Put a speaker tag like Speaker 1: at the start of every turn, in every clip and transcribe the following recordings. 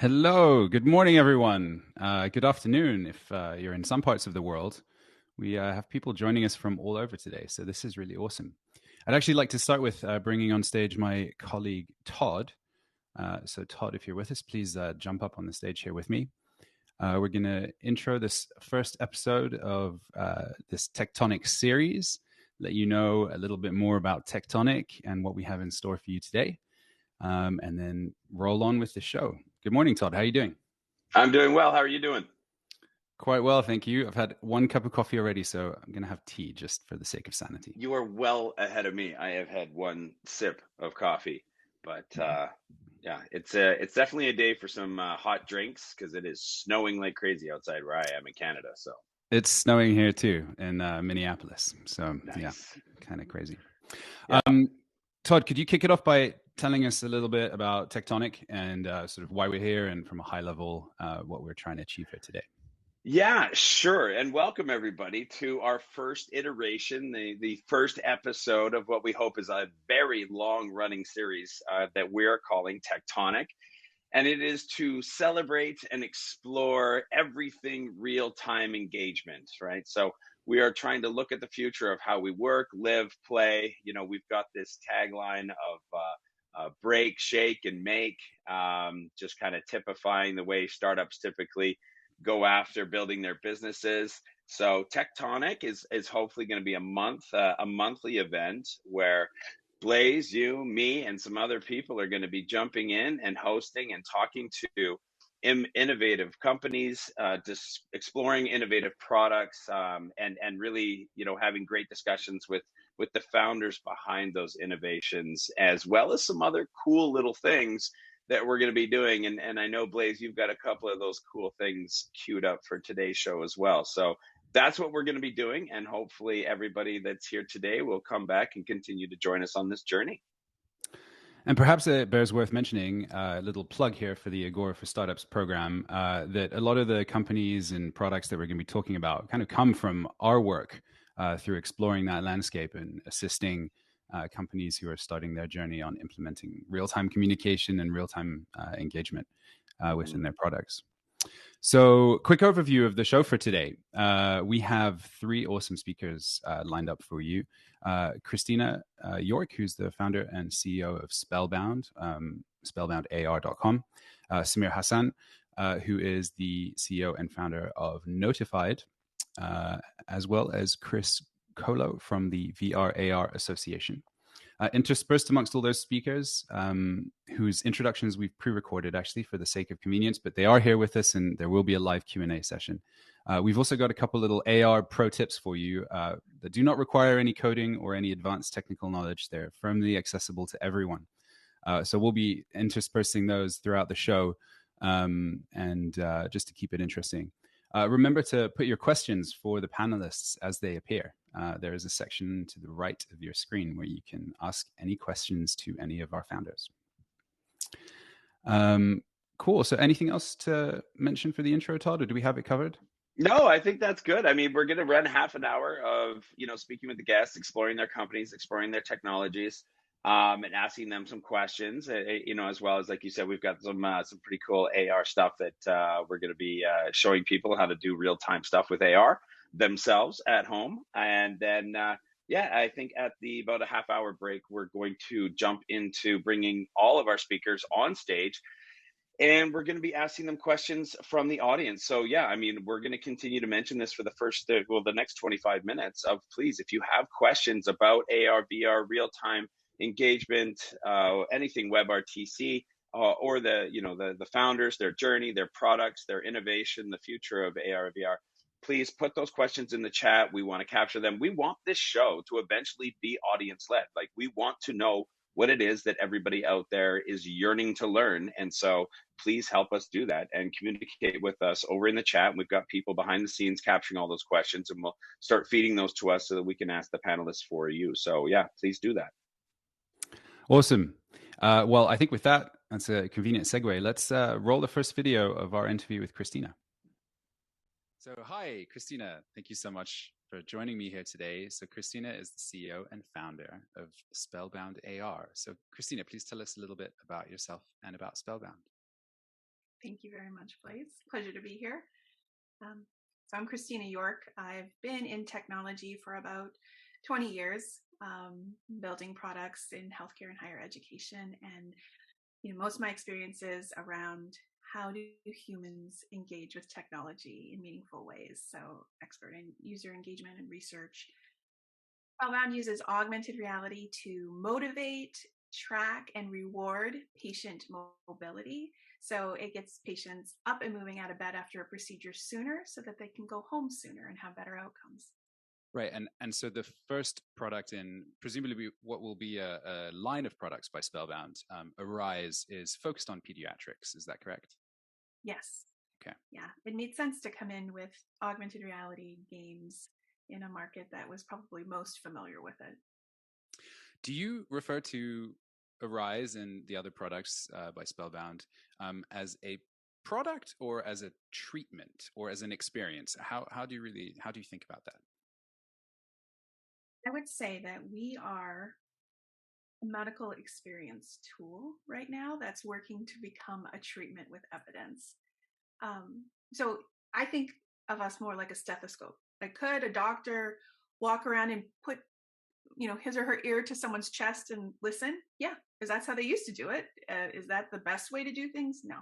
Speaker 1: Hello, good morning, everyone. Good afternoon if you're in some parts of the world. We have people joining us from all over today, so this is really awesome. I'd actually like to start with bringing on stage my colleague, Todd. So Todd, if you're with us, please jump up on the stage here with me. We're going to intro this first episode of this TechTonic series, let you know a little bit more about TechTonic and what we have in store for you today, and then roll on with the show. Good morning, Todd. How are you doing?
Speaker 2: I'm doing well. How are you doing?
Speaker 1: Quite well, thank you. I've had one cup of coffee already, so I'm going to have tea just for the sake of sanity.
Speaker 2: You are well ahead of me. I have had one sip of coffee, but yeah, it's definitely a day for some hot drinks because it is snowing like crazy outside where I am in Canada. So
Speaker 1: It's snowing here too in Minneapolis, so yeah,
Speaker 2: nice.
Speaker 1: kind of crazy.
Speaker 2: Yeah.
Speaker 1: Todd, could you kick it off by telling us a little bit about TechTonic and sort of why we're here and from a high level, what we're trying to achieve here today?
Speaker 2: Yeah, sure. And welcome everybody to our first iteration, the first episode of what we hope is a very long running series that we're calling Tectonic. And it is to celebrate and explore everything real-time engagement, right? So we are trying to look at the future of how we work, live, play. You know, we've got this tagline of break, shake, and make, just kind of typifying the way startups typically go after building their businesses. So Tectonic is hopefully going to be a monthly event where Blaise, you, me, and some other people are going to be jumping in and hosting and talking to innovative companies, just exploring innovative products, and really, having great discussions with the founders behind those innovations, as well as some other cool little things that we're going to be doing. And I know, Blaise, you've got a couple of those cool things queued up for today's show as well. So that's what we're going to be doing. And hopefully everybody that's here today will come back and continue to join us on this journey.
Speaker 1: And perhaps it bears worth mentioning a little plug here for the Agora for Startups program, that a lot of the companies and products that we're going to be talking about kind of come from our work through exploring that landscape and assisting companies who are starting their journey on implementing real-time communication and real-time engagement within their products. So, quick overview of the show for today. We have three awesome speakers lined up for you. Christina York, who's the founder and CEO of Spellbound, SpellboundAR.com. Samir Hassan, who is the CEO and founder of Knowtified, as well as Kris Kolo from the VR/AR Association. Interspersed amongst all those speakers, whose introductions we've pre-recorded actually for the sake of convenience, but they are here with us and there will be a live Q&A session. We've also got a couple little AR pro tips for you that do not require any coding or any advanced technical knowledge. They're firmly accessible to everyone. So we'll be interspersing those throughout the show, and just to keep it interesting. Remember to put your questions for the panelists as they appear. There is a section to the right of your screen where you can ask any questions to any of our founders. Cool. So anything else to mention for the intro, Todd, or do we have it covered?
Speaker 2: No, I think that's good. I mean, we're going to run half an hour of, speaking with the guests, exploring their companies, exploring their technologies, and asking them some questions, as well as, like you said, we've got some pretty cool AR stuff that we're going to be showing people how to do real-time stuff with AR themselves at home. And then, I think at about a half hour break, we're going to jump into bringing all of our speakers on stage, and we're going to be asking them questions from the audience. So yeah, I mean, we're going to continue to mention this for the next 25 minutes of, please, if you have questions about AR, VR, real-time engagement, anything WebRTC, or the founders, their journey, their products, their innovation, the future of AR and VR, please put those questions in the chat. We want to capture them. We want this show to eventually be audience-led. Like, we want to know what it is that everybody out there is yearning to learn. And so please help us do that and communicate with us over in the chat. We've got people behind the scenes capturing all those questions, and we'll start feeding those to us so that we can ask the panelists for you. So yeah, please do that.
Speaker 1: Awesome. Well, I think with that, that's a convenient segue. Let's roll the first video of our interview with Christina. So hi, Christina. Thank you so much for joining me here today. So Christina is the CEO and founder of SpellboundAR. So Christina, please tell us a little bit about yourself and about Spellbound.
Speaker 3: Thank you very much, Blaise. Pleasure to be here. So I'm Christina York. I've been in technology for about 20 years, building products in healthcare and higher education. And most of my experience is around how do humans engage with technology in meaningful ways. So expert in user engagement and research. SpellboundAR uses augmented reality to motivate, track, and reward patient mobility. So it gets patients up and moving out of bed after a procedure sooner so that they can go home sooner and have better outcomes.
Speaker 1: Right. And so the first product in presumably what will be a line of products by Spellbound, Arise, is focused on pediatrics. Is that correct?
Speaker 3: Yes.
Speaker 1: Okay.
Speaker 3: Yeah. It made sense to come in with augmented reality games in a market that was probably most familiar with it.
Speaker 1: Do you refer to Arise and the other products by Spellbound as a product or as a treatment or as an experience? How do you think about that?
Speaker 3: I would say that we are a medical experience tool right now that's working to become a treatment with evidence. So I think of us more like a stethoscope. Like, could a doctor walk around and put his or her ear to someone's chest and listen? Yeah, because that's how they used to do it. Is that the best way to do things? No,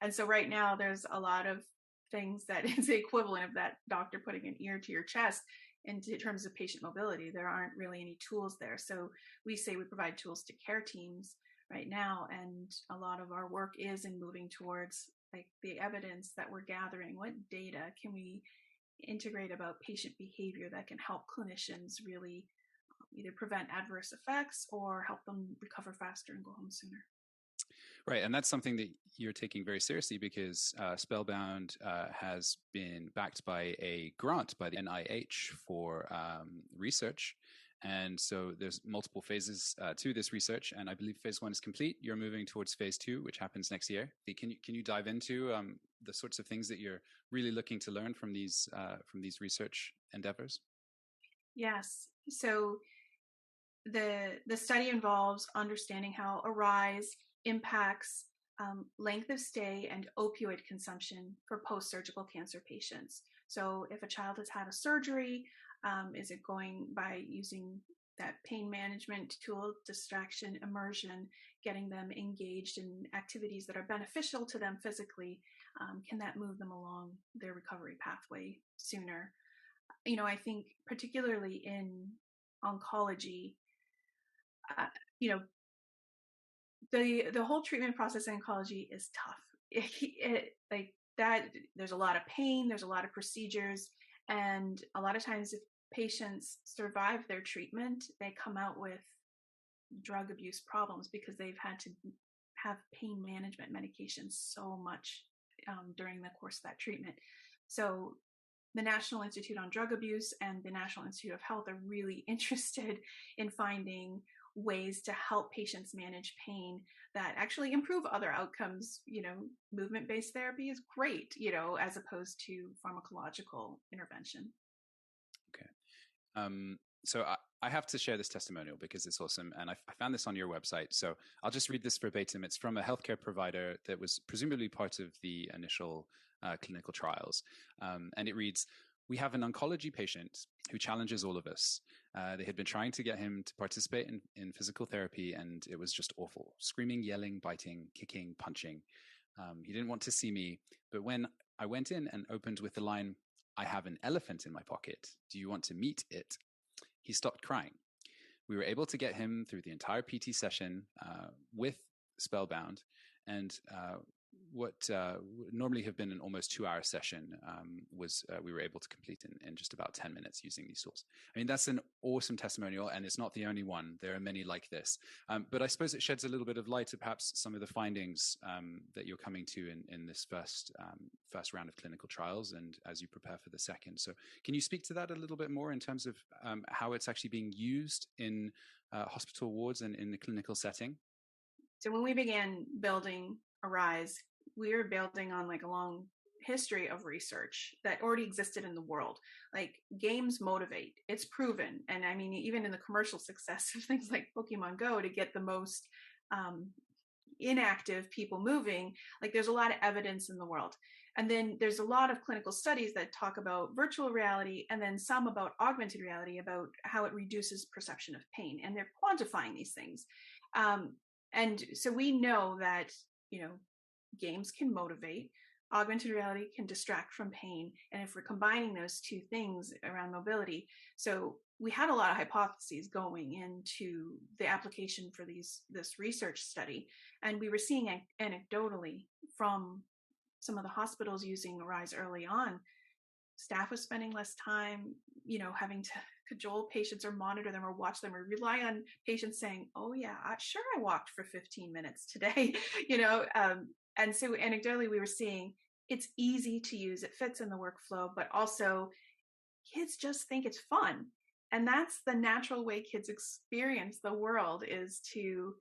Speaker 3: And so right now there's a lot of things that is the equivalent of that doctor putting an ear to your chest. In terms of patient mobility, there aren't really any tools there. So we say we provide tools to care teams right now. And a lot of our work is in moving towards like the evidence that we're gathering. What data can we integrate about patient behavior that can help clinicians really either prevent adverse effects or help them recover faster and go home sooner?
Speaker 1: Right, and that's something that you're taking very seriously because Spellbound has been backed by a grant by the NIH for research. And so there's multiple phases to this research, and I believe phase 1 is complete. You're moving towards phase 2, which happens next year. Can you dive into the sorts of things that you're really looking to learn from these research endeavors?
Speaker 3: Yes. So the study involves understanding how Arise impacts length of stay and opioid consumption for post-surgical cancer patients. So if a child has had a surgery, is it going by using that pain management tool, distraction, immersion, getting them engaged in activities that are beneficial to them physically? Can that move them along their recovery pathway sooner? I think particularly in oncology, the whole treatment process in oncology is tough. Like that, there's a lot of pain, there's a lot of procedures, and a lot of times if patients survive their treatment, they come out with drug abuse problems because they've had to have pain management medications so much during the course of that treatment. So the National Institute on Drug Abuse and the National Institute of Health are really interested in finding ways to help patients manage pain that actually improve other outcomes. Movement-based therapy is great, as opposed to pharmacological intervention.
Speaker 1: Okay. So I have to share this testimonial because it's awesome. And I found this on your website. So I'll just read this verbatim. It's from a healthcare provider that was presumably part of the initial clinical trials. And it reads, "We have an oncology patient who challenges all of us. They had been trying to get him to participate in physical therapy, and it was just awful. Screaming, yelling, biting, kicking, punching. He didn't want to see me. But when I went in and opened with the line, 'I have an elephant in my pocket. Do you want to meet it?' he stopped crying. We were able to get him through the entire PT session with Spellbound, and what would normally have been an almost 2-hour session we were able to complete in just about 10 minutes using these tools. I mean, that's an awesome testimonial, and it's not the only one. There are many like this. But I suppose it sheds a little bit of light to perhaps some of the findings that you're coming to in this first round of clinical trials and as you prepare for the second. So can you speak to that a little bit more in terms of how it's actually being used in hospital wards and in the clinical setting?
Speaker 3: So when we began building Arise, we were building on like a long history of research that already existed in the world. Like games motivate, it's proven. And I mean, even in the commercial success of things like Pokemon Go, to get the most inactive people moving, like there's a lot of evidence in the world. And then there's a lot of clinical studies that talk about virtual reality, and then some about augmented reality, about how it reduces perception of pain. And they're quantifying these things. And so we know that, games can motivate, augmented reality can distract from pain. And if we're combining those two things around mobility, so we had a lot of hypotheses going into the application for this research study. And we were seeing anecdotally from some of the hospitals using Arise early on, staff was spending less time, having to cajole patients or monitor them or watch them or rely on patients saying, oh yeah, sure, I walked for 15 minutes today, and so anecdotally we were seeing it's easy to use, it fits in the workflow, but also kids just think it's fun. And that's the natural way kids experience the world, is to,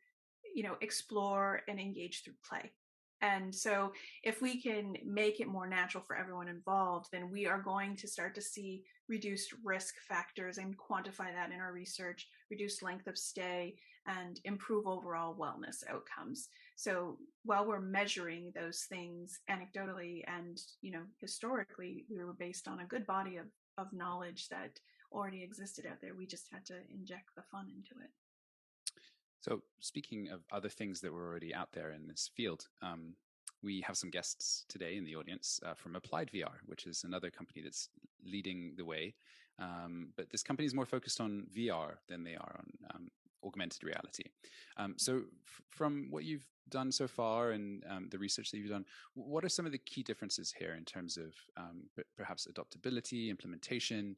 Speaker 3: explore and engage through play. And so if we can make it more natural for everyone involved, then we are going to start to see reduced risk factors and quantify that in our research, reduce length of stay, and improve overall wellness outcomes. So while we're measuring those things anecdotally and, historically, we were based on a good body of knowledge that already existed out there. We just had to inject the fun into it.
Speaker 1: So speaking of other things that were already out there in this field, we have some guests today in the audience from Applied VR, which is another company that's leading the way. But this company is more focused on VR than they are on augmented reality. So from what you've done so far and the research that you've done, what are some of the key differences here in terms of perhaps adoptability, implementation,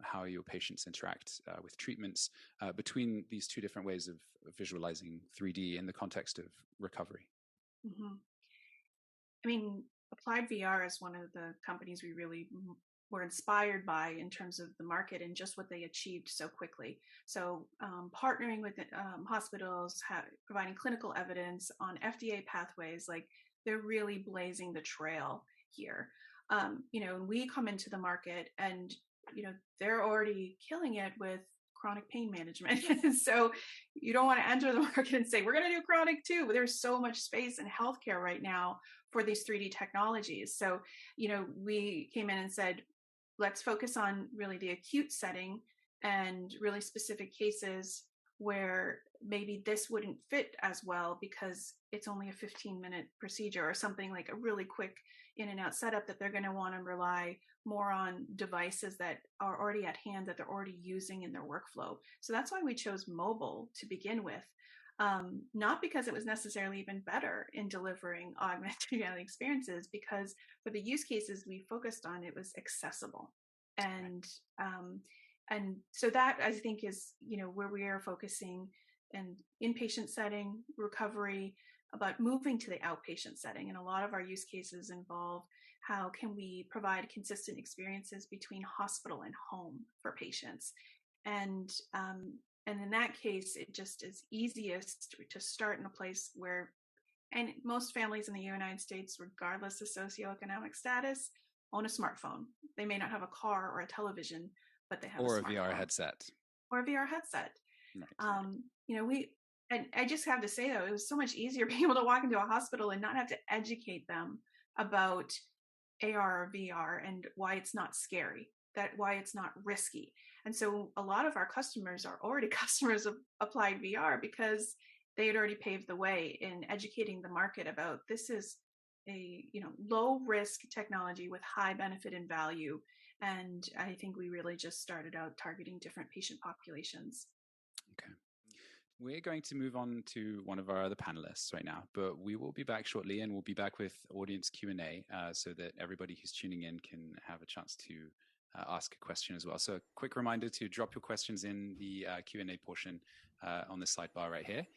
Speaker 1: how your patients interact with treatments between these two different ways of visualizing 3D in the context of recovery?
Speaker 3: Mm-hmm. I mean, Applied VR is one of the companies we really were inspired by in terms of the market and just what they achieved so quickly. So partnering with hospitals, providing clinical evidence on FDA pathways, like they're really blazing the trail here. And we come into the market and, they're already killing it with chronic pain management. So you don't want to enter the market and say, we're going to do chronic too. But there's so much space in healthcare right now for these 3D technologies. So, we came in and said, let's focus on really the acute setting and really specific cases where maybe this wouldn't fit as well because it's only a 15-minute procedure or something like a really quick in and out setup that they're going to want to rely more on devices that are already at hand, that they're already using in their workflow. So that's why we chose mobile to begin with. Not because it was necessarily even better in delivering augmented reality experiences, because for the use cases we focused on, it was accessible. And so that, I think, is, where we are focusing, and inpatient setting, recovery, about moving to the outpatient setting. And a lot of our use cases involve how can we provide consistent experiences between hospital and home for patients. And in that case, it just is easiest to start in a place where, and most families in the United States, regardless of socioeconomic status, own a smartphone. They may not have a car or a television, but they have
Speaker 1: or
Speaker 3: a
Speaker 1: VR headset.
Speaker 3: Or a VR headset.
Speaker 1: Right.
Speaker 3: And I just have to say, though, it was so much easier being able to walk into a hospital and not have to educate them about AR or VR and why it's not scary, why it's not risky. And so a lot of our customers are already customers of Applied VR because they had already paved the way in educating the market about this is a low risk technology with high benefit and value. And I think we really just started out targeting different patient populations.
Speaker 1: Okay. We're going to move on to one of our other panelists right now, but we will be back shortly, and we'll be back with audience Q&A so that everybody who's tuning in can have a chance to ask a question as well. So a quick reminder to drop your questions in the Q&A portion on the sidebar right here.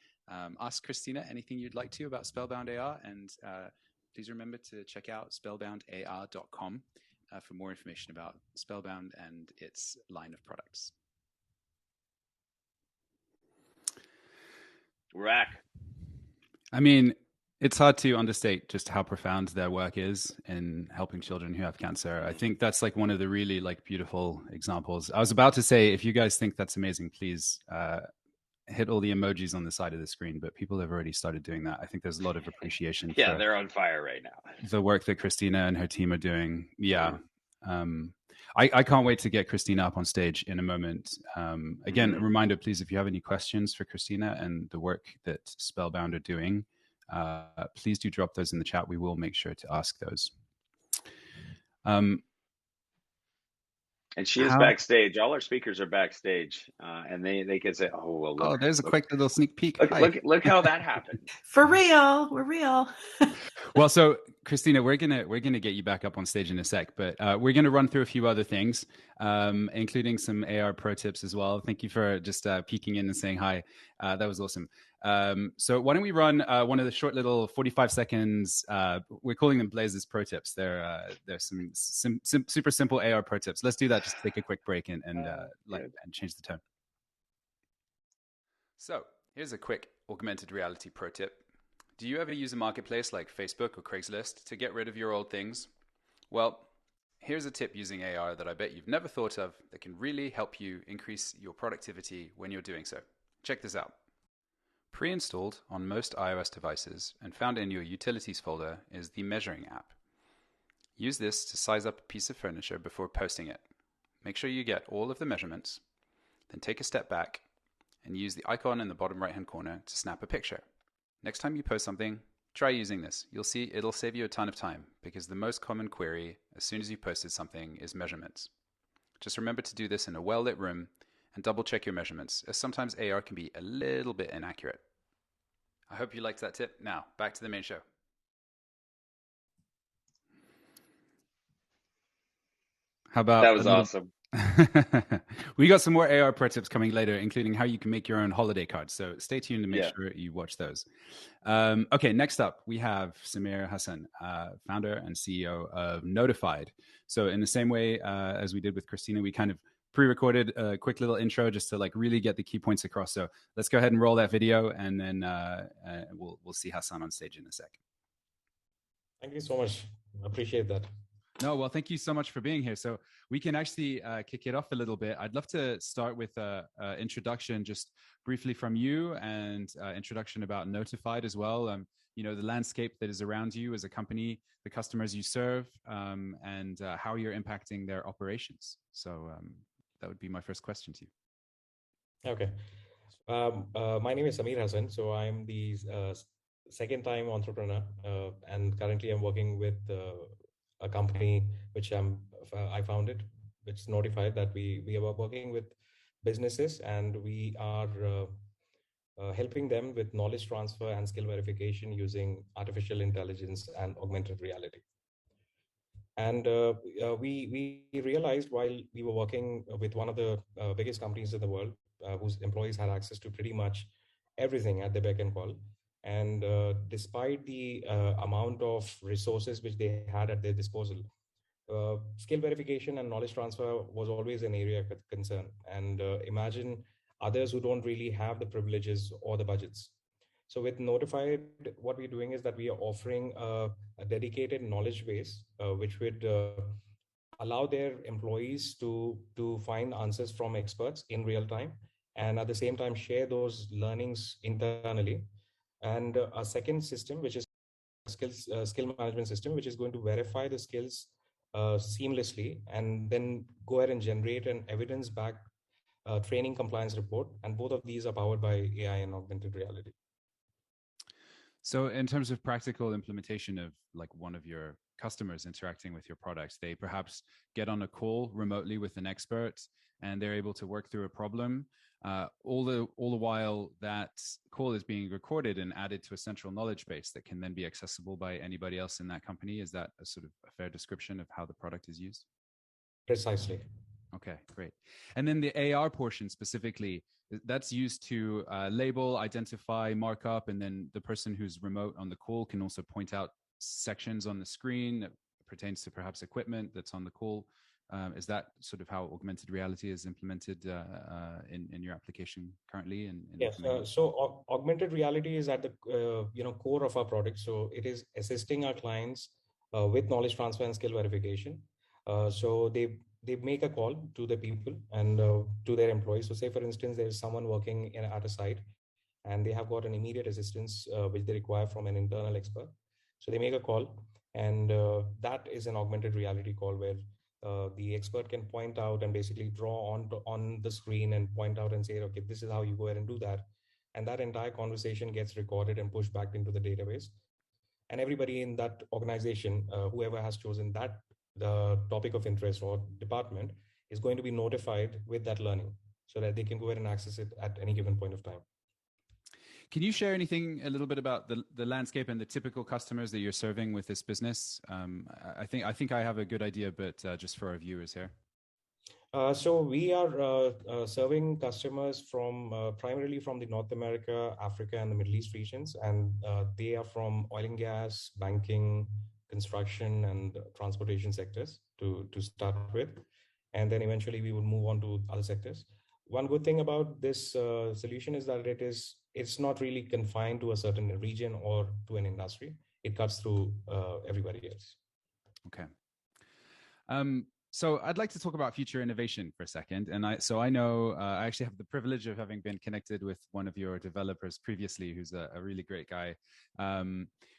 Speaker 1: Ask Christina anything you'd like to about SpellboundAR, and please remember to check out spellboundar.com for more information about Spellbound and its line of products.
Speaker 2: Rack.
Speaker 1: I mean, it's hard to understate just how profound their work is in helping children who have cancer. I think that's like one of the really beautiful examples. I was about to say, if you guys think that's amazing, please hit all the emojis on the side of the screen, but people have already started doing that. I think there's a lot of appreciation
Speaker 2: Yeah,
Speaker 1: for
Speaker 2: they're on fire right now.
Speaker 1: the work that Christina and her team are doing. Yeah. I can't wait to get Christina up on stage in a moment. Again, a reminder, please, if you have any questions for Christina and the work that Spellbound are doing, please do drop those in the chat. We will make sure to ask those.
Speaker 2: And she is backstage. All our speakers are backstage, and they can say, "Oh well, look."
Speaker 1: Oh, there's a quick little sneak peek.
Speaker 2: Look how that happened.
Speaker 3: For real, we're real.
Speaker 1: Well, so Christina, we're gonna get you back up on stage in a sec, but we're gonna run through a few other things, including some AR pro tips as well. Thank you for just peeking in and saying hi. That was awesome. So why don't we run one of the short little 45 seconds? We're calling them Blaise's pro tips. They're some super simple AR pro tips. Let's do that. Just take a quick break and change the tone. So here's a quick augmented reality pro tip. Do you ever use a marketplace like Facebook or Craigslist to get rid of your old things? Well, here's a tip using AR that I bet you've never thought of that can really help you increase your productivity when you're doing so. Check this out. Pre-installed on most iOS devices and found in your Utilities folder is the Measuring app. Use this to size up a piece of furniture before posting it. Make sure you get all of the measurements, then take a step back and use the icon in the bottom right-hand corner to snap a picture. Next time you post something, try using this. You'll see it'll save you a ton of time because the most common query as soon as you posted something is measurements. Just remember to do this in a well-lit room and double check your measurements, as sometimes AR can be a little bit inaccurate. I hope you liked that tip. Now, back to the main show. How about
Speaker 2: that was awesome.
Speaker 1: We got some more AR pro tips coming later, including how you can make your own holiday cards. So stay tuned to make sure you watch those. Okay, next up, we have Samir Hassan, founder and CEO of Knowtified. So in the same way as we did with Christina, we kind of pre-recorded a quick little intro just to like really get the key points across. So let's go ahead and roll that video, and then we'll see Hassan on stage in a sec.
Speaker 4: Thank you so much. I appreciate that.
Speaker 1: No, well, thank you so much for being here. So we can actually kick it off a little bit. I'd love to start with an introduction just briefly from you, and introduction about Knowtified as well. You know, the landscape that is around you as a company, the customers you serve, and how you're impacting their operations. So that would be my first question to you.
Speaker 4: Okay. My name is Samir Hassan. So I'm the second-time entrepreneur, and currently I'm working with a company which I founded, which is Knowtified, that we are working with businesses, and we are helping them with knowledge transfer and skill verification using artificial intelligence and augmented reality. And we realized while we were working with one of the biggest companies in the world, whose employees had access to pretty much everything at their beck and call. And despite the amount of resources which they had at their disposal, skill verification and knowledge transfer was always an area of concern. And imagine others who don't really have the privileges or the budgets. So with Knowtified, what we're doing is that we are offering a dedicated knowledge base, which would allow their employees to find answers from experts in real time, and at the same time share those learnings internally. And a second system, which is skill management system, which is going to verify the skills seamlessly, and then go ahead and generate an evidence-backed training compliance report. And both of these are powered by AI and augmented reality.
Speaker 1: So in terms of practical implementation of like one of your customers interacting with your products, they perhaps get on a call remotely with an expert and they're able to work through a problem. All the while that call is being recorded and added to a central knowledge base that can then be accessible by anybody else in that company. Is that a sort of a fair description of how the product is used?
Speaker 4: Precisely.
Speaker 1: Okay, great. And then the AR portion specifically, that's used to label, identify, mark up, and then the person who's remote on the call can also point out sections on the screen that pertains to perhaps equipment that's on the call. Is that sort of how augmented reality is implemented in your application currently?
Speaker 4: Yes. So augmented reality is at the core of our product. So it is assisting our clients with knowledge transfer and skill verification. So they they make a call to the people and to their employees. So say, for instance, there's someone working at a site and they have got an immediate assistance which they require from an internal expert. So they make a call, and that is an augmented reality call where the expert can point out and basically draw on the screen and point out and say, okay, this is how you go ahead and do that. And that entire conversation gets recorded and pushed back into the database. And everybody in that organization, whoever has chosen that the topic of interest or department, is going to be notified with that learning so that they can go ahead and access it at any given point of time.
Speaker 1: Can you share anything a little bit about the landscape and the typical customers that you're serving with this business? I think I have a good idea, but just for our viewers here.
Speaker 4: So we are serving customers from primarily from the North America, Africa, and the Middle East regions, and they are from oil and gas, banking, construction, and transportation sectors to start with, and then eventually we will move on to other sectors. One good thing about this solution is that it's not really confined to a certain region or to an industry. It cuts through everybody else.
Speaker 1: Okay. So I'd like to talk about future innovation for a second. And I know I actually have the privilege of having been connected with one of your developers previously, who's a really great guy.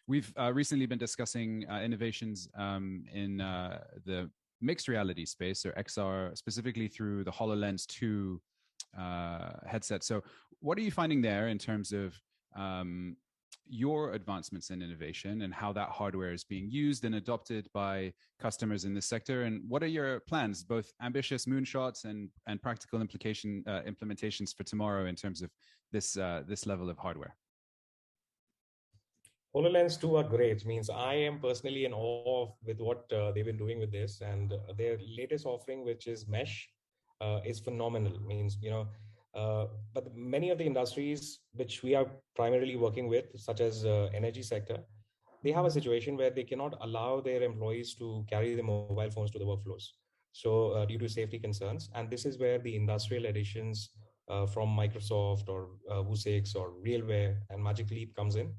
Speaker 1: We've recently been discussing innovations in the mixed reality space, or XR, specifically through the HoloLens 2 headset. So what are you finding there in terms of your advancements in innovation and how that hardware is being used and adopted by customers in this sector? And what are your plans, both ambitious moonshots and practical implementations for tomorrow in terms of this level of hardware?
Speaker 4: HoloLens 2 are great. Means I am personally in awe with what they've been doing with this, and their latest offering, which is Mesh, is phenomenal. Means, but many of the industries which we are primarily working with, such as energy sector, they have a situation where they cannot allow their employees to carry their mobile phones to the workflows. So due to safety concerns, and this is where the industrial editions from Microsoft or Vuzix or Realware and Magic Leap comes in,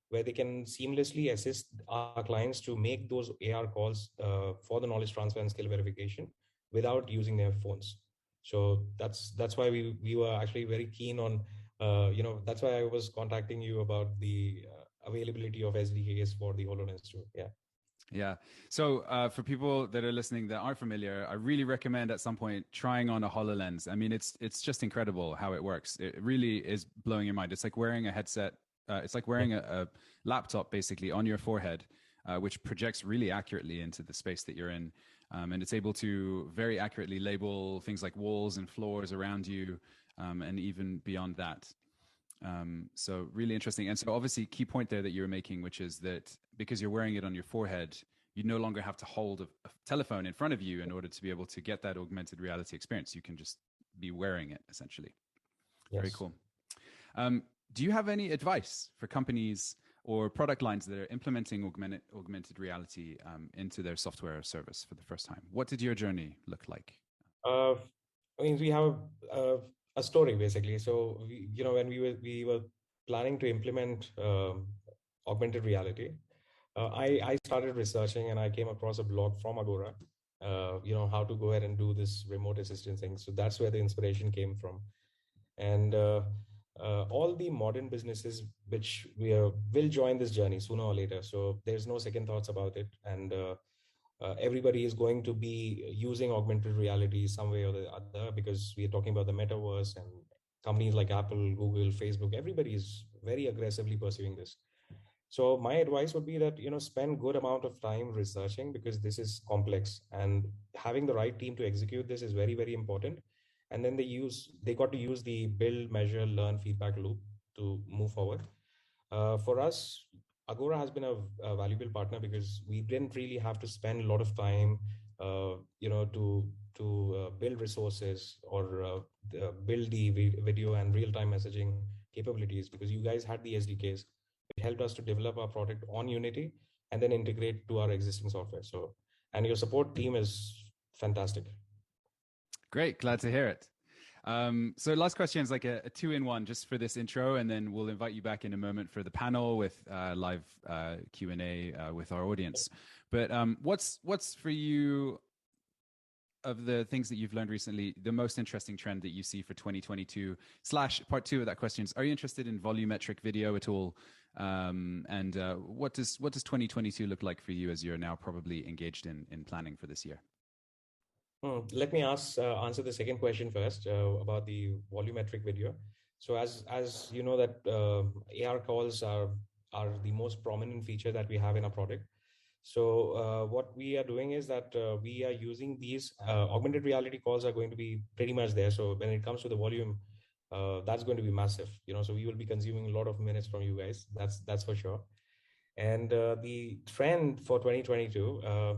Speaker 4: where they can seamlessly assist our clients to make those AR calls for the knowledge transfer and skill verification without using their phones. So that's why we were actually very keen on, that's why I was contacting you about the availability of SDKs for the HoloLens 2. Yeah.
Speaker 1: Yeah. So for people that are listening that aren't familiar, I really recommend at some point trying on a HoloLens. I mean, it's just incredible how it works. It really is blowing your mind. It's like wearing a headset. It's like wearing a laptop basically on your forehead, which projects really accurately into the space that you're in. And it's able to very accurately label things like walls and floors around you, and even beyond that. So really interesting. And so obviously key point there that you're making, which is that because you're wearing it on your forehead, you no longer have to hold a telephone in front of you in order to be able to get that augmented reality experience. You can just be wearing it essentially. Yes. Very cool. Do you have any advice for companies or product lines that are implementing augmented reality into their software or service for the first time? What did your journey look like?
Speaker 4: I mean, we have a story basically. So when we were planning to implement augmented reality, I started researching and I came across a blog from Agora, how to go ahead and do this remote assistant thing. So that's where the inspiration came from. And all the modern businesses which will join this journey sooner or later. So there's no second thoughts about it. And everybody is going to be using augmented reality some way or the other, because we are talking about the metaverse, and companies like Apple, Google, Facebook, everybody is very aggressively pursuing this. So my advice would be that, spend good amount of time researching, because this is complex, and having the right team to execute this is very, very important. And then they got to use the build, measure, learn feedback loop to move forward. For us, Agora has been a valuable partner, because we didn't really have to spend a lot of time, to build resources or build the video and real-time messaging capabilities, because you guys had the SDKs. It helped us to develop our product on Unity and then integrate to our existing software. So, and your support team is fantastic.
Speaker 1: Great. Glad to hear it. So last question is like a 2-in-1 just for this intro, and then we'll invite you back in a moment for the panel with live Q&A with our audience. But what's for you of the things that you've learned recently, the most interesting trend that you see for 2022 / part 2 of that question is, are you interested in volumetric video at all? And what does 2022 look like for you as you're now probably engaged in planning for this year?
Speaker 4: Let me answer the second question first about the volumetric video. So as you know that AR calls are the most prominent feature that we have in our product. So what we are doing is that we are using these augmented reality calls are going to be pretty much there. So when it comes to the volume, that's going to be massive. So we will be consuming a lot of minutes from you guys. That's for sure. And the trend for 2022.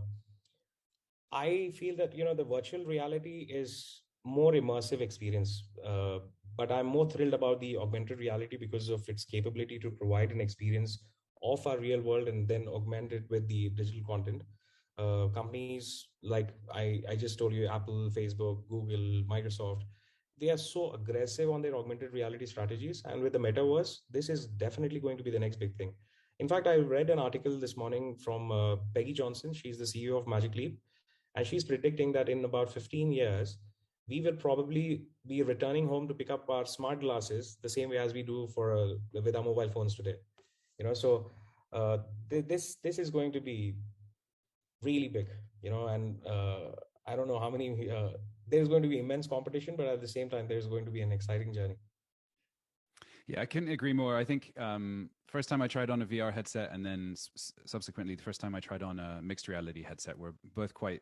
Speaker 4: I feel that the virtual reality is more immersive experience, but I'm more thrilled about the augmented reality because of its capability to provide an experience of our real world and then augment it with the digital content. Companies like I just told you, Apple, Facebook, Google, Microsoft, they are so aggressive on their augmented reality strategies, and with the metaverse, this is definitely going to be the next big thing. In fact, I read an article this morning from Peggy Johnson. She's the CEO of Magic Leap. And she's predicting that in about 15 years, we will probably be returning home to pick up our smart glasses the same way as we do with our mobile phones today. So this is going to be really big. And I don't know how many. There's going to be immense competition, but at the same time, there's going to be an exciting journey.
Speaker 1: Yeah, I couldn't agree more. I think first time I tried on a VR headset, and then subsequently the first time I tried on a mixed reality headset, were both quite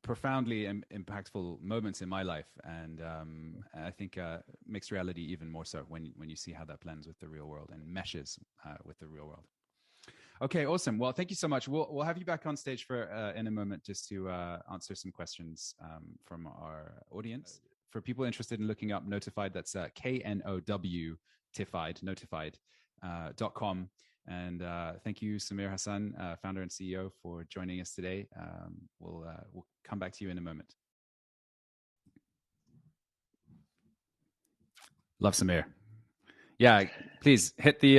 Speaker 1: profoundly impactful moments in my life, and I think mixed reality even more so when you see how that blends with the real world and meshes with the real world. Okay, awesome. Well, thank you so much. We'll have you back on stage for in a moment just to answer some questions from our audience. For people interested in looking up Knowtified, that's KNOW Notified.com. And thank you, Samir Hassan, founder and CEO, for joining us today. We'll come back to you in a moment. Love Samir. Yeah, please hit the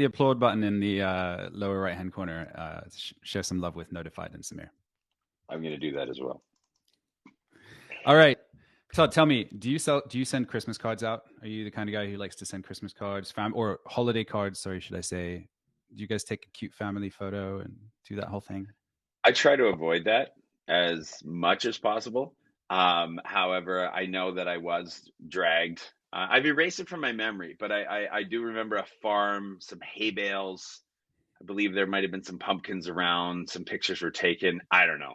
Speaker 1: applaud button in the lower right hand corner. Share some love with Knowtified and Samir.
Speaker 2: I'm going to do that as well.
Speaker 1: All right. Todd, tell me, do you send Christmas cards out? Are you the kind of guy who likes to send Christmas cards, or holiday cards? Sorry, should I say? Do you guys take a cute family photo and do that whole thing?
Speaker 2: I try to avoid that as much as possible. However, I know that I was dragged. I've erased it from my memory, but I do remember a farm, some hay bales. I believe there might have been some pumpkins around. Some pictures were taken. I don't know.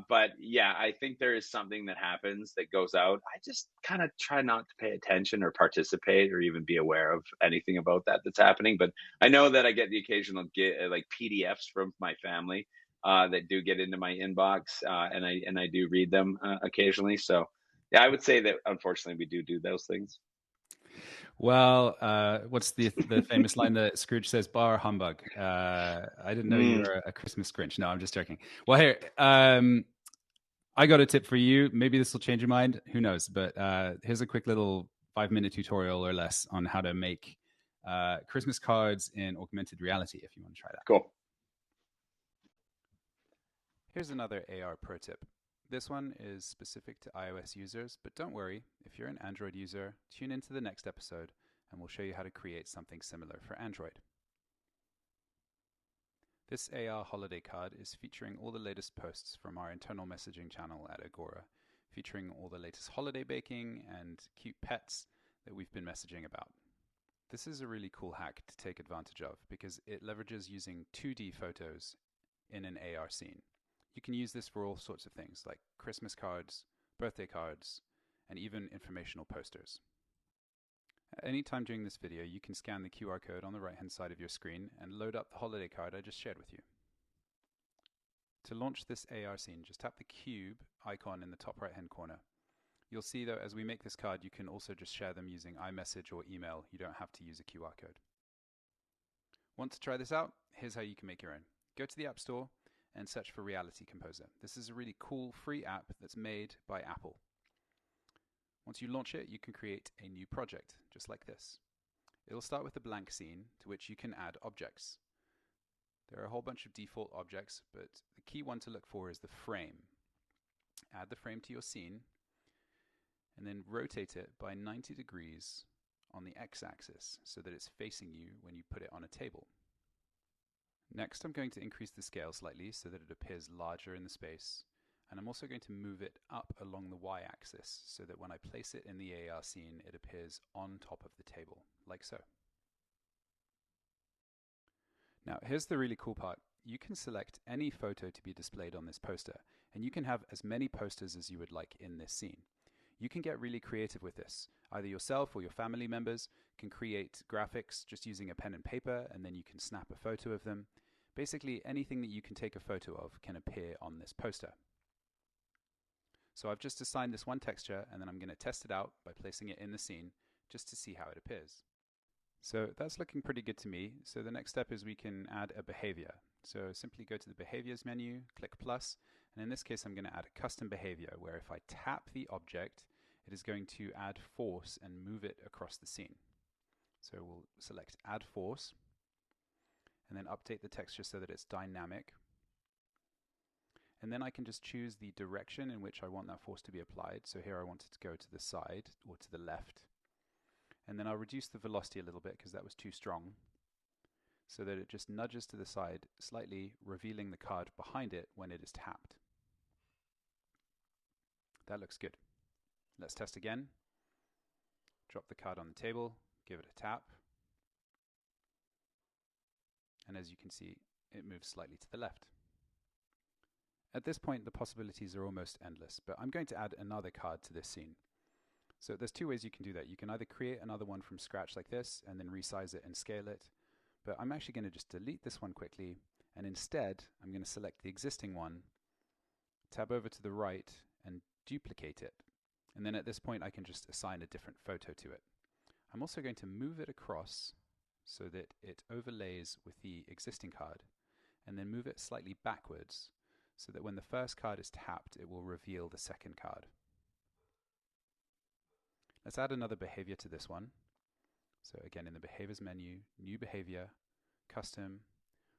Speaker 2: But yeah, I think there is something that happens that goes out. I just kind of try not to pay attention or participate or even be aware of anything about that's happening. But I know that I get the occasional like PDFs from my family that do get into my inbox, and I do read them occasionally. So yeah, I would say that unfortunately we do those things.
Speaker 1: Well, what's the famous line that Scrooge says? Bar humbug. I didn't know you were a Christmas Grinch. No, I'm just joking. Well, here, I got a tip for you. Maybe this will change your mind. Who knows? But here's a quick little 5-minute tutorial or less on how to make Christmas cards in augmented reality if you want to try that.
Speaker 2: Cool.
Speaker 1: Here's another AR pro tip. This one is specific to iOS users, but don't worry, if you're an Android user, tune into the next episode and we'll show you how to create something similar for Android. This AR holiday card is featuring all the latest posts from our internal messaging channel at Agora, featuring all the latest holiday baking and cute pets that we've been messaging about. This is a really cool hack to take advantage of because it leverages using 2D photos in an AR scene. You can use this for all sorts of things like Christmas cards, birthday cards, and even informational posters. At any time during this video, you can scan the QR code on the right-hand side of your screen and load up the holiday card I just shared with you. To launch this AR scene, just tap the cube icon in the top right-hand corner. You'll see that as we make this card, you can also just share them using iMessage or email. You don't have to use a QR code. Want to try this out? Here's how you can make your own. Go to the App Store and search for Reality Composer. This is a really cool free app that's made by Apple. Once you launch it, you can create a new project, just like this. It'll start with a blank scene to which you can add objects. There are a whole bunch of default objects, but the key one to look for is the frame. add the frame to your scene, and then rotate it by 90 degrees on the x-axis so that it's facing you when you put it on a table. Next, I'm going to increase the scale slightly so that it appears larger in the space, and I'm also going to move it up along the y-axis so that when I place it in the AR scene, it appears on top of the table, like so. Now, here's the really cool part. You can select any photo to be displayed on this poster, and you can have as many posters as you would like in this scene. You can get really creative with this. Either yourself or your family members can create graphics just using a pen and paper, and then you can snap a photo of them. Basically, anything that you can take a photo of can appear on this poster. So I've just assigned this one texture, and then I'm going to test it out by placing it in the scene just to see how it appears. So that's looking pretty good to me. So the next step is we can add a behavior. So simply go to the behaviors menu, click plus, and in this case I'm going to add a custom behavior where if I tap the object, it is going to add force and move it across the scene. So we'll select add force and then update the texture so that it's dynamic. And then I can just choose the direction in which I want that force to be applied. So here I want it to go to the side or to the left. And then I'll reduce the velocity a little bit because that was too strong, so that it just nudges to the side slightly, revealing the card behind it when it is tapped. That looks good. Let's test again. Drop the card on the table, give it a tap, and as you can see, it moves slightly to the left. At this point, the possibilities are almost endless, but I'm going to add another card to this scene. So there's two ways you can do that. You can either create another one from scratch like this and then resize it and scale it, but I'm actually going to just delete this one quickly, and instead I'm going to select the existing one, tab over to the right and duplicate it. And then at this point I can just assign a different photo to it. I'm also going to move it across so that it overlays with the existing card, and then move it slightly backwards so that when the first card is tapped, it will reveal the second card. Let's add another behavior to this one. So again, in the behaviors menu, new behavior, custom.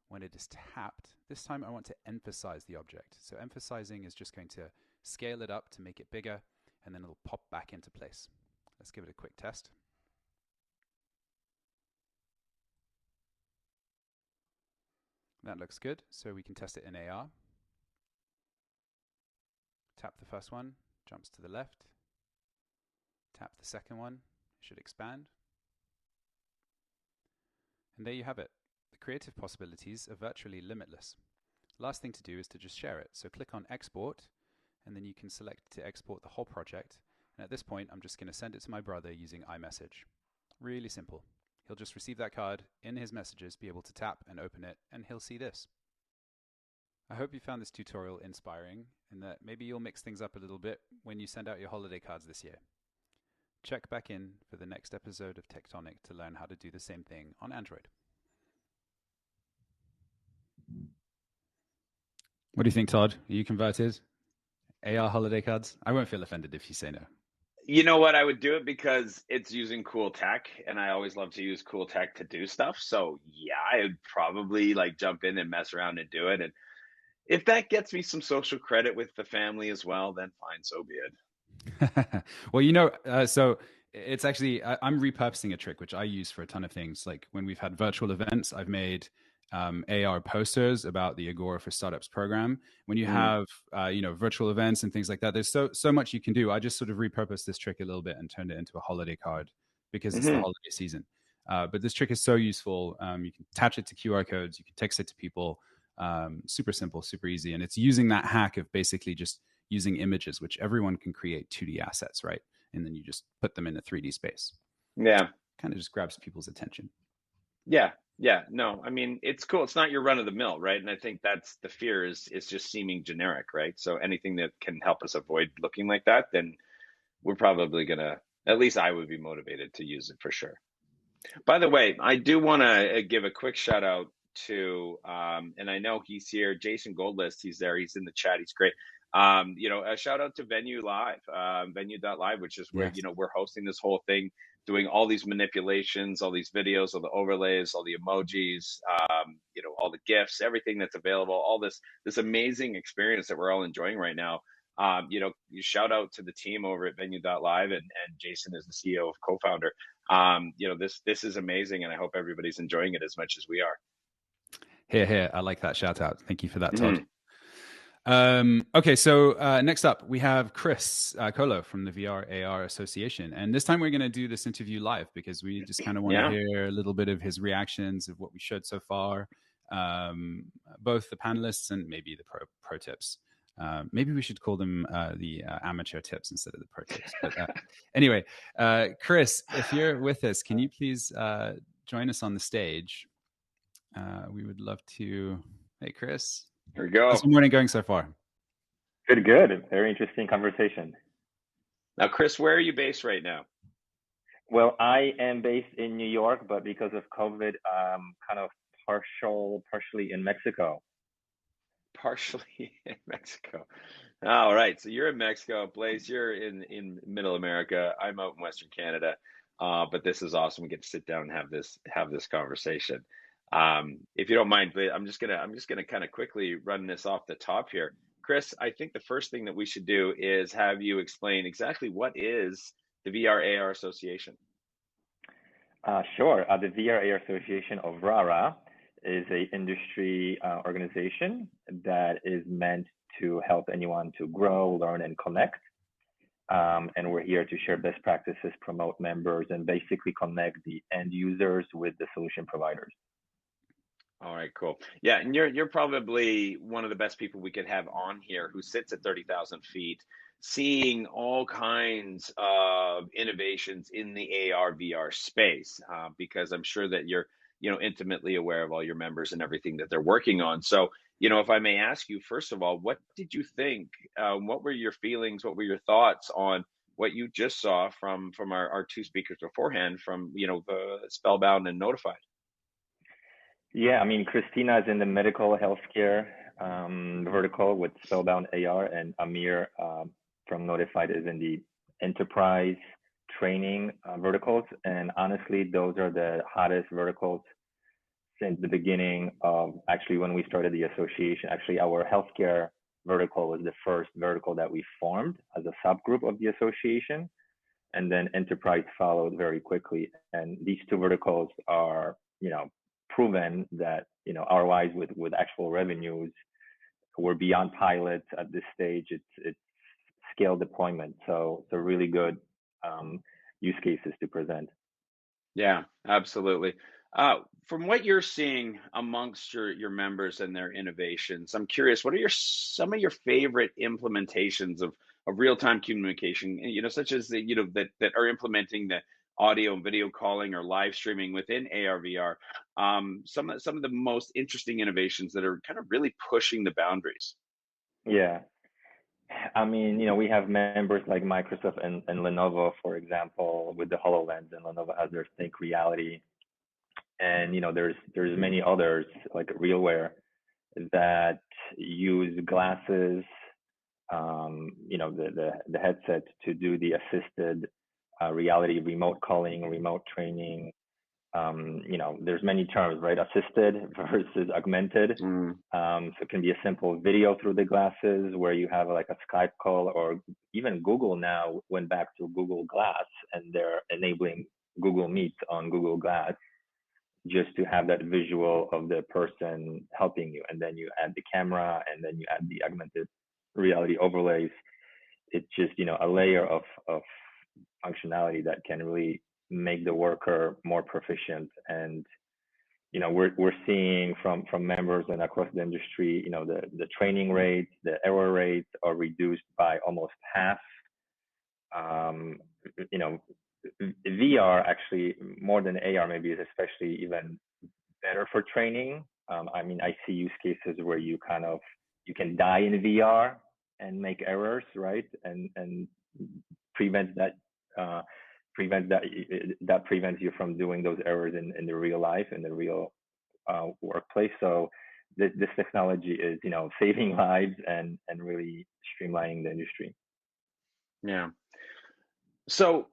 Speaker 1: When it is tapped, this time I want to emphasize the object. So emphasizing is just going to scale it up to make it bigger, and then it'll pop back into place. Let's give it a quick test. That looks good, so we can test it in AR. Tap the first one, jumps to the left. Tap the second one, it should expand. And there you have it. The creative possibilities are virtually limitless. Last thing to do is to just share it. So click on export, and then you can select to export the whole project. And at this point, I'm just going to send it to my brother using iMessage. Really simple. He'll just receive that card in his messages, be able to tap and open it, and he'll see this. I hope you found this tutorial inspiring, and that maybe you'll mix things up a little bit when you send out your holiday cards this year. Check back in for the next episode of TechTonic to learn how to do the same thing on Android. What do you think, Todd? Are you converted? AR holiday cards? I won't feel offended if you say no.
Speaker 2: You know what? I would do it because it's using cool tech, and I always love to use cool tech to do stuff. So yeah, I would probably jump in and mess around and do it. And if that gets me some social credit with the family as well, then fine, so be it.
Speaker 1: Well, so it's actually, I'm repurposing a trick, which I use for a ton of things. Like when we've had virtual events, I've made AR posters about the Agora for Startups program. When you have, virtual events and things like that, there's so much you can do. I just sort of repurposed this trick a little bit and turned it into a holiday card because it's the holiday season. But this trick is so useful. You can attach it to QR codes. You can text it to people. Super simple, super easy. And it's using that hack of basically just using images, which everyone can create 2D assets, right? And then you just put them in a 3D space.
Speaker 2: Yeah.
Speaker 1: Kind of just grabs people's attention.
Speaker 2: Yeah. No, I mean, it's cool. It's not your run of the mill, right? And I think that's the fear is just seeming generic, right? So anything that can help us avoid looking like that, then we're probably at least I would be motivated to use it for sure. By the way, I do want to give a quick shout out to, and I know he's here, Jason Goldlist. He's there. He's in the chat. He's great. A shout out to Venue Live, venue.live, which is where, we're hosting this whole thing, doing all these manipulations, all these videos, all the overlays, all the emojis, all the GIFs, everything that's available, all this amazing experience that we're all enjoying right now. You shout out to the team over at Venue.live, and Jason is the CEO of co-founder. This is amazing, and I hope everybody's enjoying it as much as we are.
Speaker 1: Here. I like that shout out. Thank you for that, Todd.
Speaker 2: Mm-hmm.
Speaker 1: Okay, so next up we have Kris Kolo from the VR AR Association, and this time we're going to do this interview live because we just kind of want to hear a little bit of his reactions of what we showed so far, both the panelists and maybe the pro tips. Maybe we should call them the amateur tips instead of the pro tips. But anyway, Kris, if you're with us, can you please join us on the stage? We would love to. Hey, Kris.
Speaker 2: Here we go.
Speaker 1: How's the morning going so far?
Speaker 5: Good. Very interesting conversation.
Speaker 2: Now, Kris, where are you based right now?
Speaker 5: Well, I am based in New York, but because of COVID, I'm kind of partially in Mexico.
Speaker 2: Partially in Mexico. All right. So you're in Mexico. Blaise, you're in Middle America. I'm out in Western Canada. But this is awesome. We get to sit down and have this conversation. If you don't mind, I'm just gonna kind of quickly run this off the top here. Kris, I think the first thing that we should do is have you explain exactly what is the VR AR Association.
Speaker 5: Sure. The VR AR Association of VRARA is an industry organization that is meant to help anyone to grow, learn, and connect. And we're here to share best practices, promote members, and basically connect the end users with the solution providers.
Speaker 2: All right, cool. Yeah, and you're probably one of the best people we could have on here, who sits at 30,000 feet, seeing all kinds of innovations in the AR VR space, because I'm sure that you're intimately aware of all your members and everything that they're working on. So, if I may ask you, first of all, what did you think? What were your feelings? What were your thoughts on what you just saw from our two speakers beforehand, from Spellbound and Knowtified?
Speaker 5: Yeah, I mean, Christina is in the medical healthcare vertical with SpellboundAR, and Amir from Knowtified is in the enterprise training verticals. And honestly, those are the hottest verticals since the beginning of, actually, when we started the association. Actually, our healthcare vertical was the first vertical that we formed as a subgroup of the association. And then enterprise followed very quickly. And these two verticals are, proven that ROIs with actual revenues were beyond pilots at this stage. It's scale deployment, so really good use cases to present.
Speaker 2: Yeah, absolutely. From what you're seeing amongst your members and their innovations, I'm curious, what are some of your favorite implementations of real-time communication, such as that are implementing the audio and video calling or live streaming within AR VR? Some of the most interesting innovations that are kind of really pushing the boundaries.
Speaker 5: Yeah. I mean, we have members like Microsoft and Lenovo, for example, with the HoloLens, and Lenovo has their Think Reality. And, there's many others like RealWear that use glasses, the headset to do the assisted reality, remote calling, remote training. There's many terms, right? Assisted versus augmented. So it can be a simple video through the glasses where you have like a Skype call, or even Google now went back to Google Glass, and they're enabling Google Meet on Google Glass just to have that visual of the person helping you. And then you add the camera, and then you add the augmented reality overlays. It's just, a layer of functionality that can really make the worker more proficient. And we're seeing from members and across the industry, the training rates, the error rates are reduced by almost half. VR actually, more than AR maybe, is especially even better for training. I mean, I see use cases where you can die in VR and make errors, right? And prevents you from doing those errors in the real life, in the real workplace. So this technology is, saving lives and really streamlining the industry.
Speaker 2: Yeah. So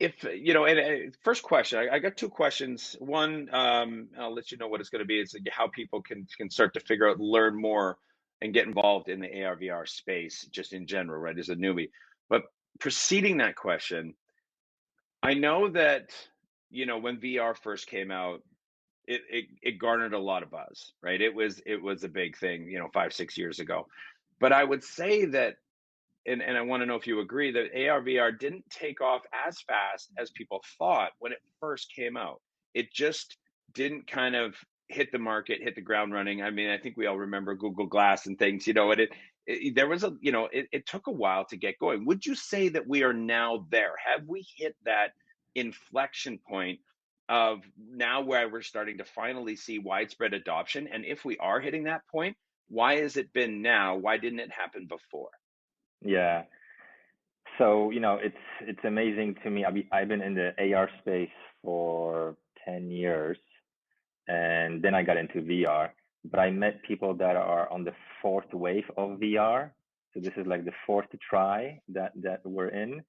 Speaker 2: and first question, I got two questions. One, I'll let you know what it's going to be. It's how people can start to figure out, learn more and get involved in the AR VR space just in general, right, as a newbie. But preceding that question, I know that, you know, when VR first came out, it garnered a lot of buzz, right? It was a big thing, you know, 5-6 years ago. But I would say that, and I want to know if you agree, that AR VR didn't take off as fast as people thought when it first came out. It just didn't kind of hit the market, hit the ground running. I mean, I think we all remember Google Glass and things, you know, and there was a, you know, it took a while to get going. Would you say that we are now there? Have we hit that inflection point of now where we're starting to finally see widespread adoption? And if we are hitting that point, why has it been now? Why didn't it happen before?
Speaker 5: Yeah. So, you know, it's amazing to me. I've been in the AR space for 10 years, and then I got into VR. But I met people that are on the fourth wave of VR. So this is like the fourth try that we're in.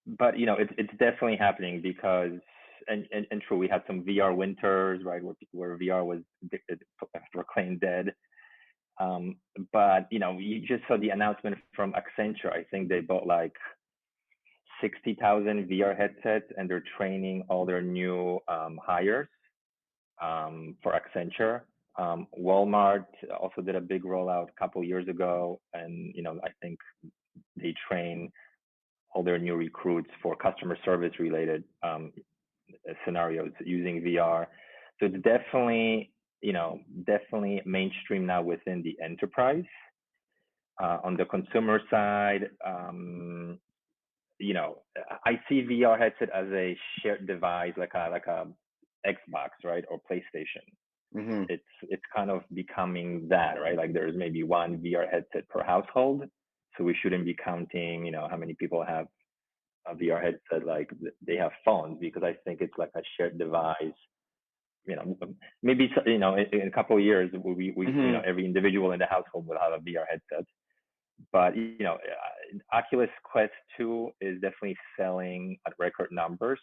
Speaker 5: But you know, it's definitely happening because, and true, we had some VR winters, right, where VR was proclaimed dead. But you know, you just saw the announcement from Accenture. I think they bought like 60,000 VR headsets, and they're training all their new hires for Accenture. Walmart also did a big rollout a couple years ago, and you know, I think they train all their new recruits for customer service related scenarios using VR. So it's definitely, you know, definitely mainstream now within the enterprise. On the consumer side, you know, I see VR headset as a shared device, like a Xbox, right, or PlayStation. Mm-hmm. It's kind of becoming that, right? Like there's maybe one VR headset per household, so we shouldn't be counting, you know, how many people have a VR headset, like they have phones, because I think it's like a shared device. You know, maybe, you know, in a couple of years, we mm-hmm. you know, every individual in the household will have a VR headset. But you know, Oculus Quest 2 is definitely selling at record numbers.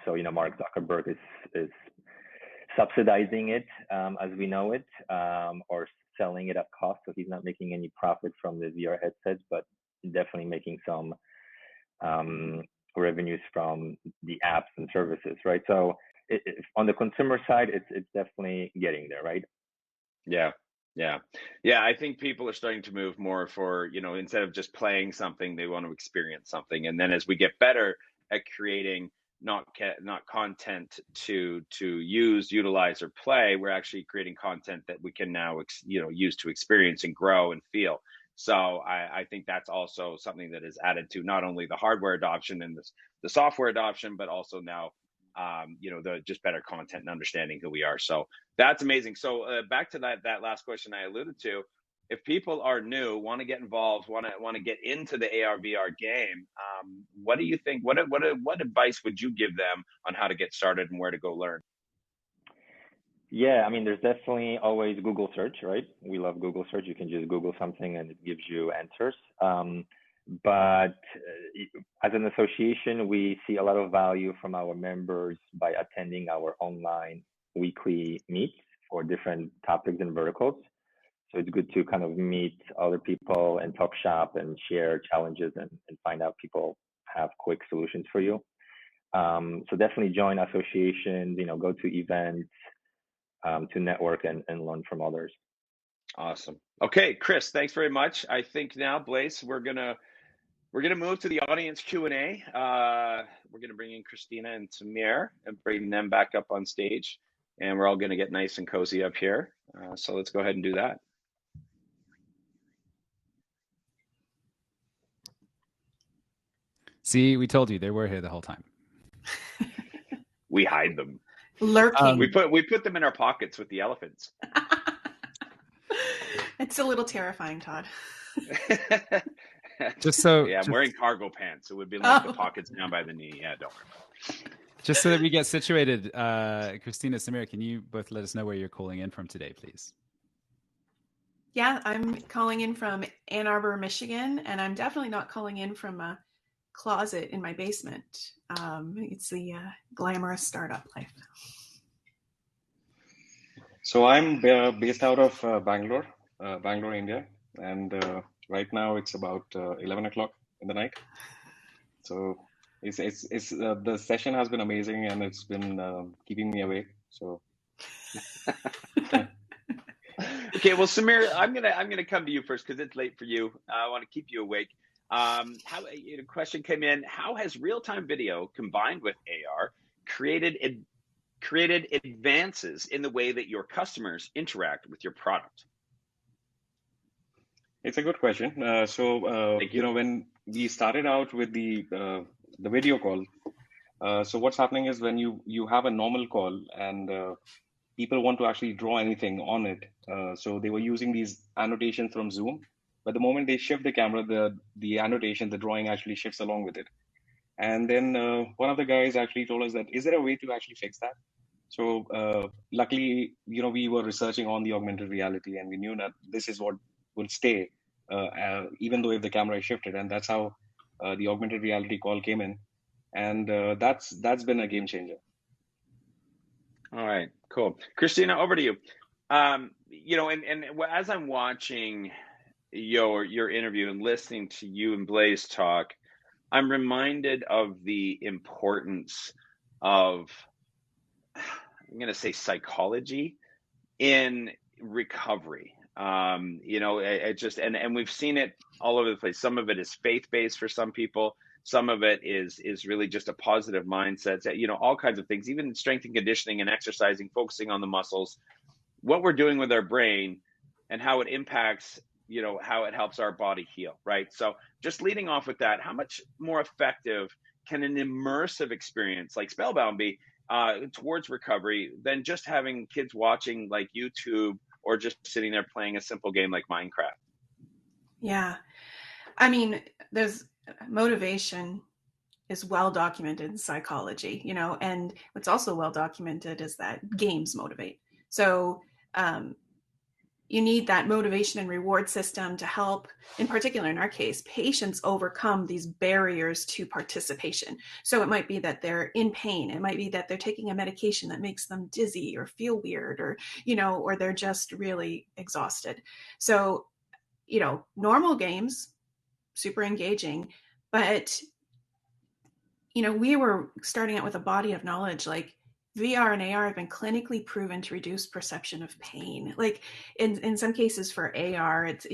Speaker 5: So you know, Mark Zuckerberg is subsidizing it as we know it, or selling it at cost. So he's not making any profit from the VR headsets, but definitely making some revenues from the apps and services, right? So on the consumer side, it's definitely getting there, right?
Speaker 2: Yeah. I think people are starting to move more for, you know, instead of just playing something, they want to experience something. And then as we get better at creating not content to use, utilize, or play, we're actually creating content that we can now use to experience and grow and feel. So I think that's also something that is added to not only the hardware adoption and the software adoption, but also now the just better content and understanding who we are. So that's amazing. So back to that last question I alluded to. If people are new, want to get involved, want to get into the AR VR game, what do you think? What advice would you give them on how to get started and where to go learn?
Speaker 5: Yeah, I mean, there's definitely always Google search, right? We love Google search. You can just Google something and it gives you answers. But as an association, we see a lot of value from our members by attending our online weekly meets for different topics and verticals. So it's good to kind of meet other people and talk shop and share challenges and find out people have quick solutions for you. So definitely join associations, go to events to network and learn from others.
Speaker 2: Awesome. Okay, Kris, thanks very much. I think now, Blaise, we're gonna move to the audience Q&A. We're gonna bring in Christina and Samir and bring them back up on stage, and we're all gonna get nice and cozy up here. So let's go ahead and do that.
Speaker 1: See, we told you they were here the whole time.
Speaker 2: We hide them.
Speaker 3: Lurking.
Speaker 2: We put them in our pockets with the elephants.
Speaker 3: It's a little terrifying, Todd.
Speaker 2: I'm wearing cargo pants. So it would be like the pockets down by the knee. Yeah, don't worry about it.
Speaker 1: Just so that we get situated, Christina, Samir, can you both let us know where you're calling in from today, please?
Speaker 3: Yeah, I'm calling in from Ann Arbor, Michigan, and I'm definitely not calling in from a closet in my basement. It's the glamorous startup life.
Speaker 6: So I'm based out of Bangalore, India, and right now it's about 11 o'clock in the night. So it's the session has been amazing, and it's been keeping me awake. So.
Speaker 2: Okay, well, Samir, I'm gonna come to you first because it's late for you. I want to keep you awake. A question came in: how has real-time video combined with AR created advances in the way that your customers interact with your product?
Speaker 6: It's a good question. When we started out with the video call, so what's happening is when you have a normal call and people want to actually draw anything on it. So they were using these annotations from Zoom, but the moment they shift the camera, the annotation, the drawing actually shifts along with it. And then one of the guys actually told us that, is there a way to actually fix that? So luckily, we were researching on the augmented reality, and we knew that this is what will stay, even though if the camera is shifted. And that's how the augmented reality call came in. And that's been a game changer.
Speaker 2: All right, cool. Christina, over to you. And as I'm watching your interview and listening to you and Blaise talk, I'm reminded of the importance of, I'm going to say, psychology in recovery. And we've seen it all over the place. Some of it is faith-based for some people. Some of it is really just a positive mindset, all kinds of things, even strength and conditioning and exercising, focusing on the muscles, what we're doing with our brain and how it impacts, how it helps our body heal, right? So just leading off with that, how much more effective can an immersive experience like Spellbound be towards recovery than just having kids watching like YouTube or just sitting there playing a simple game like Minecraft?
Speaker 3: Yeah. I mean, there's motivation is well documented in psychology, and what's also well documented is that games motivate. So you need that motivation and reward system to help, in particular in our case, patients overcome these barriers to participation. So it might be that they're in pain. It might be that they're taking a medication that makes them dizzy or feel weird, or, or they're just really exhausted. So, normal games, super engaging, but we were starting out with a body of knowledge, like VR and AR have been clinically proven to reduce perception of pain. Like in some cases for AR, it's,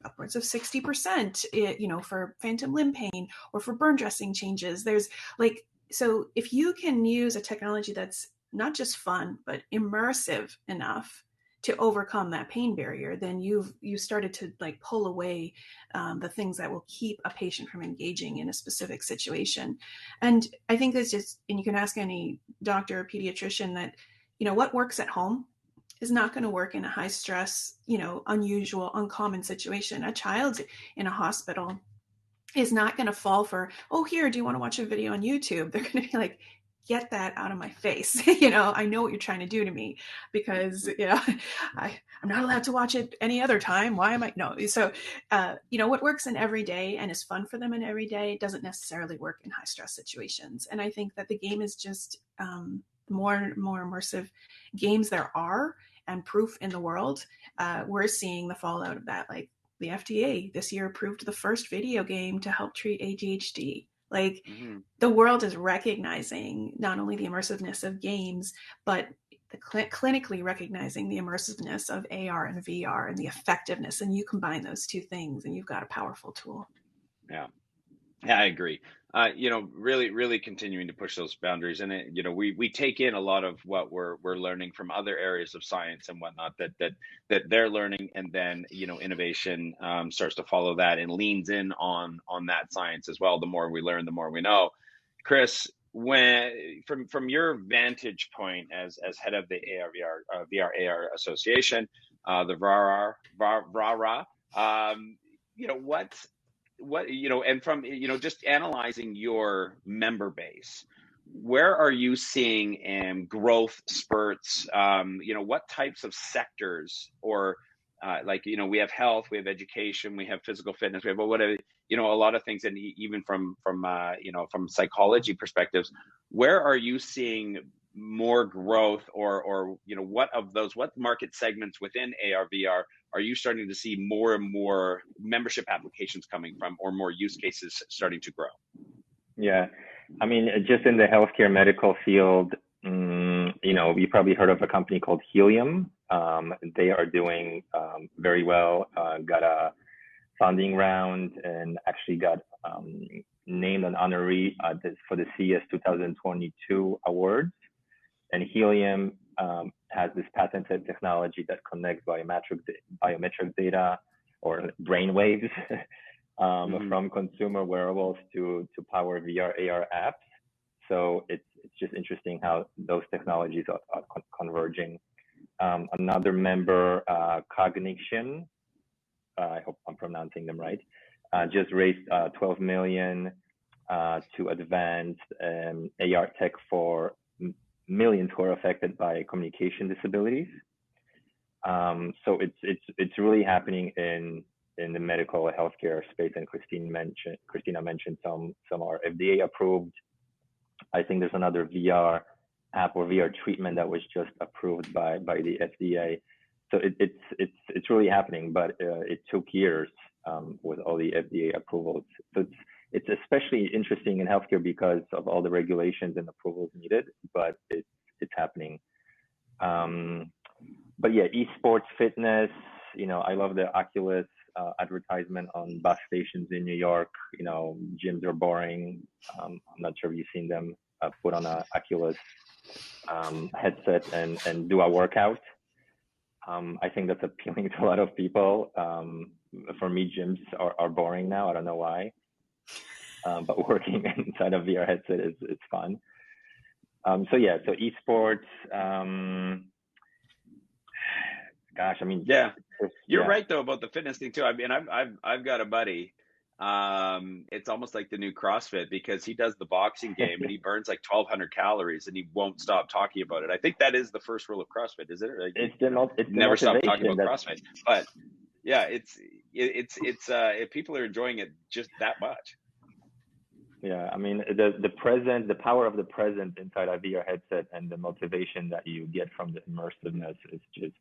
Speaker 3: upwards of 60%, for phantom limb pain or for burn dressing changes. So if you can use a technology that's not just fun, but immersive enough to overcome that pain barrier, then you started to pull away the things that will keep a patient from engaging in a specific situation. And I think it's just, and you can ask any doctor or pediatrician that, what works at home is not going to work in a high stress, unusual, uncommon situation. A child in a hospital is not going to fall for, oh, here, do you want to watch a video on YouTube? They're going to be like, get that out of my face. I know what you're trying to do to me, because I'm not allowed to watch it any other time. Why am I? No. So, what works in every day and is fun for them in every day doesn't necessarily work in high stress situations. And I think that the game is just more immersive games there are, and proof in the world. We're seeing the fallout of that. Like the FDA this year approved the first video game to help treat ADHD. The world is recognizing not only the immersiveness of games, but the clinically recognizing the immersiveness of AR and VR and the effectiveness. And you combine those two things and you've got a powerful tool.
Speaker 2: Yeah, I agree. Really continuing to push those boundaries. And, we take in a lot of what we're learning from other areas of science and whatnot that they're learning. And then, innovation starts to follow that and leans in on that science as well. The more we learn, the more we know. Kris, when from your vantage point as head of the VR AR Association, the VRA, what and from just analyzing your member base, where are you seeing growth spurts? What types of sectors, or we have health, we have education, we have physical fitness, we have whatever, a lot of things, and even from psychology perspectives, where are you seeing more growth, or what market segments within AR VR are you starting to see more and more membership applications coming from, or more use cases starting to grow?
Speaker 5: Yeah, I mean, just in the healthcare medical field, you probably heard of a company called Helium. They are doing very well, got a funding round, and actually got named an honoree for the CES 2022 awards. And Helium has this patented technology that connects biometric data, or brain waves, from consumer wearables to power VR AR apps. So it's just interesting how those technologies are converging. Another member, Cognition, I hope I'm pronouncing them right, just raised $12 million to advance AR tech for millions who are affected by communication disabilities. So it's really happening in the medical healthcare space, and Christina mentioned some are FDA approved. I think there's another VR app or VR treatment that was just approved by the FDA. So it's really happening, but it took years with all the FDA approvals. So it's especially interesting in healthcare because of all the regulations and approvals needed, but it's happening. But yeah, esports, fitness, I love the Oculus advertisement on bus stations in New York. Gyms are boring. I'm not sure if you've seen them put on a Oculus headset and do a workout. I think that's appealing to a lot of people. For me, gyms are boring now. I don't know why. But working inside a VR headset is fun. So esports. Gosh, I mean,
Speaker 2: yeah, you're right though about the fitness thing too. I mean, I've got a buddy. It's almost like the new CrossFit, because he does the boxing game and he burns like 1,200 calories and he won't stop talking about it. I think that is the first rule of CrossFit, is it? Like,
Speaker 5: it's
Speaker 2: never stop talking about CrossFit. But yeah, it's if people are enjoying it just that much.
Speaker 5: Yeah, I mean, the power of the present inside a VR headset and the motivation that you get from the immersiveness is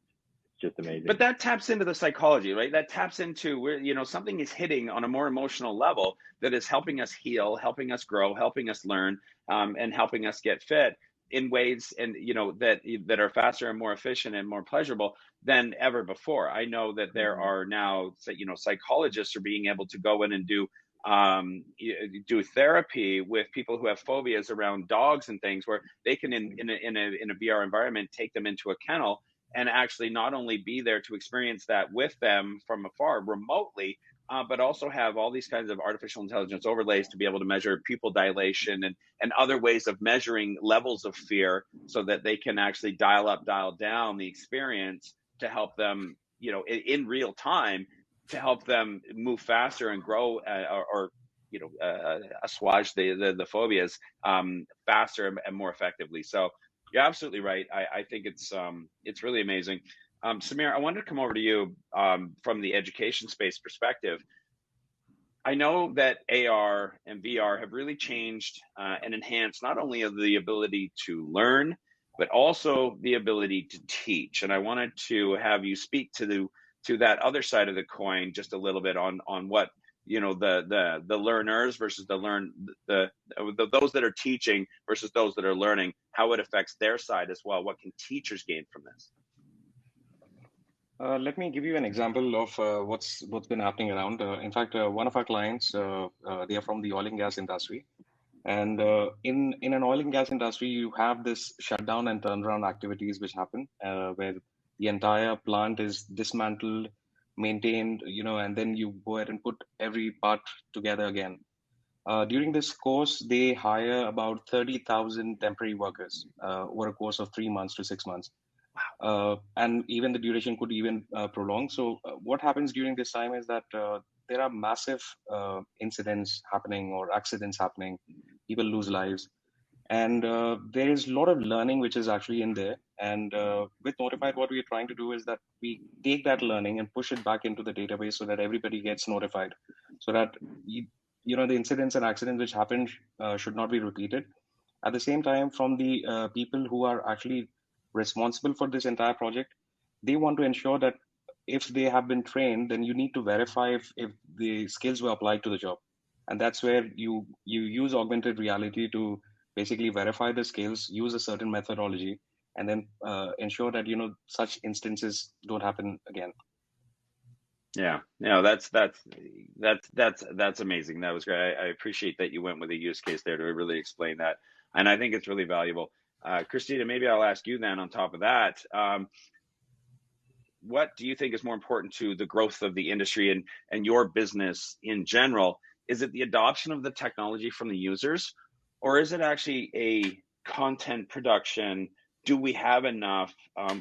Speaker 5: just amazing.
Speaker 2: But that taps into the psychology, right? That taps into where, something is hitting on a more emotional level that is helping us heal, helping us grow, helping us learn, and helping us get fit in ways and that are faster and more efficient and more pleasurable than ever before. I know that there are now, psychologists are being able to go in and do therapy with people who have phobias around dogs and things, where they can in a VR environment take them into a kennel and actually not only be there to experience that with them from afar remotely, but also have all these kinds of artificial intelligence overlays to be able to measure pupil dilation and other ways of measuring levels of fear, so that they can actually dial up, dial down the experience to help them, in real time, to help them move faster and grow, or assuage the phobias faster and more effectively. So you're absolutely right. I think it's really amazing. Samir, I wanted to come over to you from the education space perspective. I know that AR and VR have really changed and enhanced not only the ability to learn, but also the ability to teach. And I wanted to have you speak to that other side of the coin just a little bit on what the learners versus those that are teaching versus those that are learning, how it affects their side as well. What can teachers gain from this?
Speaker 6: Let me give you an example of what's been happening around. In fact, one of our clients, they are from the oil and gas industry. And in an oil and gas industry, you have this shutdown and turnaround activities which happen where the entire plant is dismantled, maintained, and then you go ahead and put every part together again. During this course, they hire about 30,000 temporary workers over a course of 3 months to 6 months. And even the duration could even prolong. So what happens during this time is that there are massive incidents happening or accidents happening. People lose lives. And there is a lot of learning which is actually in there. And with Knowtified, what we're trying to do is that we take that learning and push it back into the database so that everybody gets notified, so that the incidents and accidents which happened should not be repeated. At the same time, from the people who are actually responsible for this entire project, they want to ensure that if they have been trained, then you need to verify if the skills were applied to the job. And that's where you use augmented reality to basically verify the skills, use a certain methodology, and then ensure that, such instances don't happen again.
Speaker 2: Yeah, that's amazing. That was great. I appreciate that you went with a use case there to really explain that, and I think it's really valuable. Christina, maybe I'll ask you then on top of that. What do you think is more important to the growth of the industry and your business in general? Is it the adoption of the technology from the users, or is it actually a content production? Do we have enough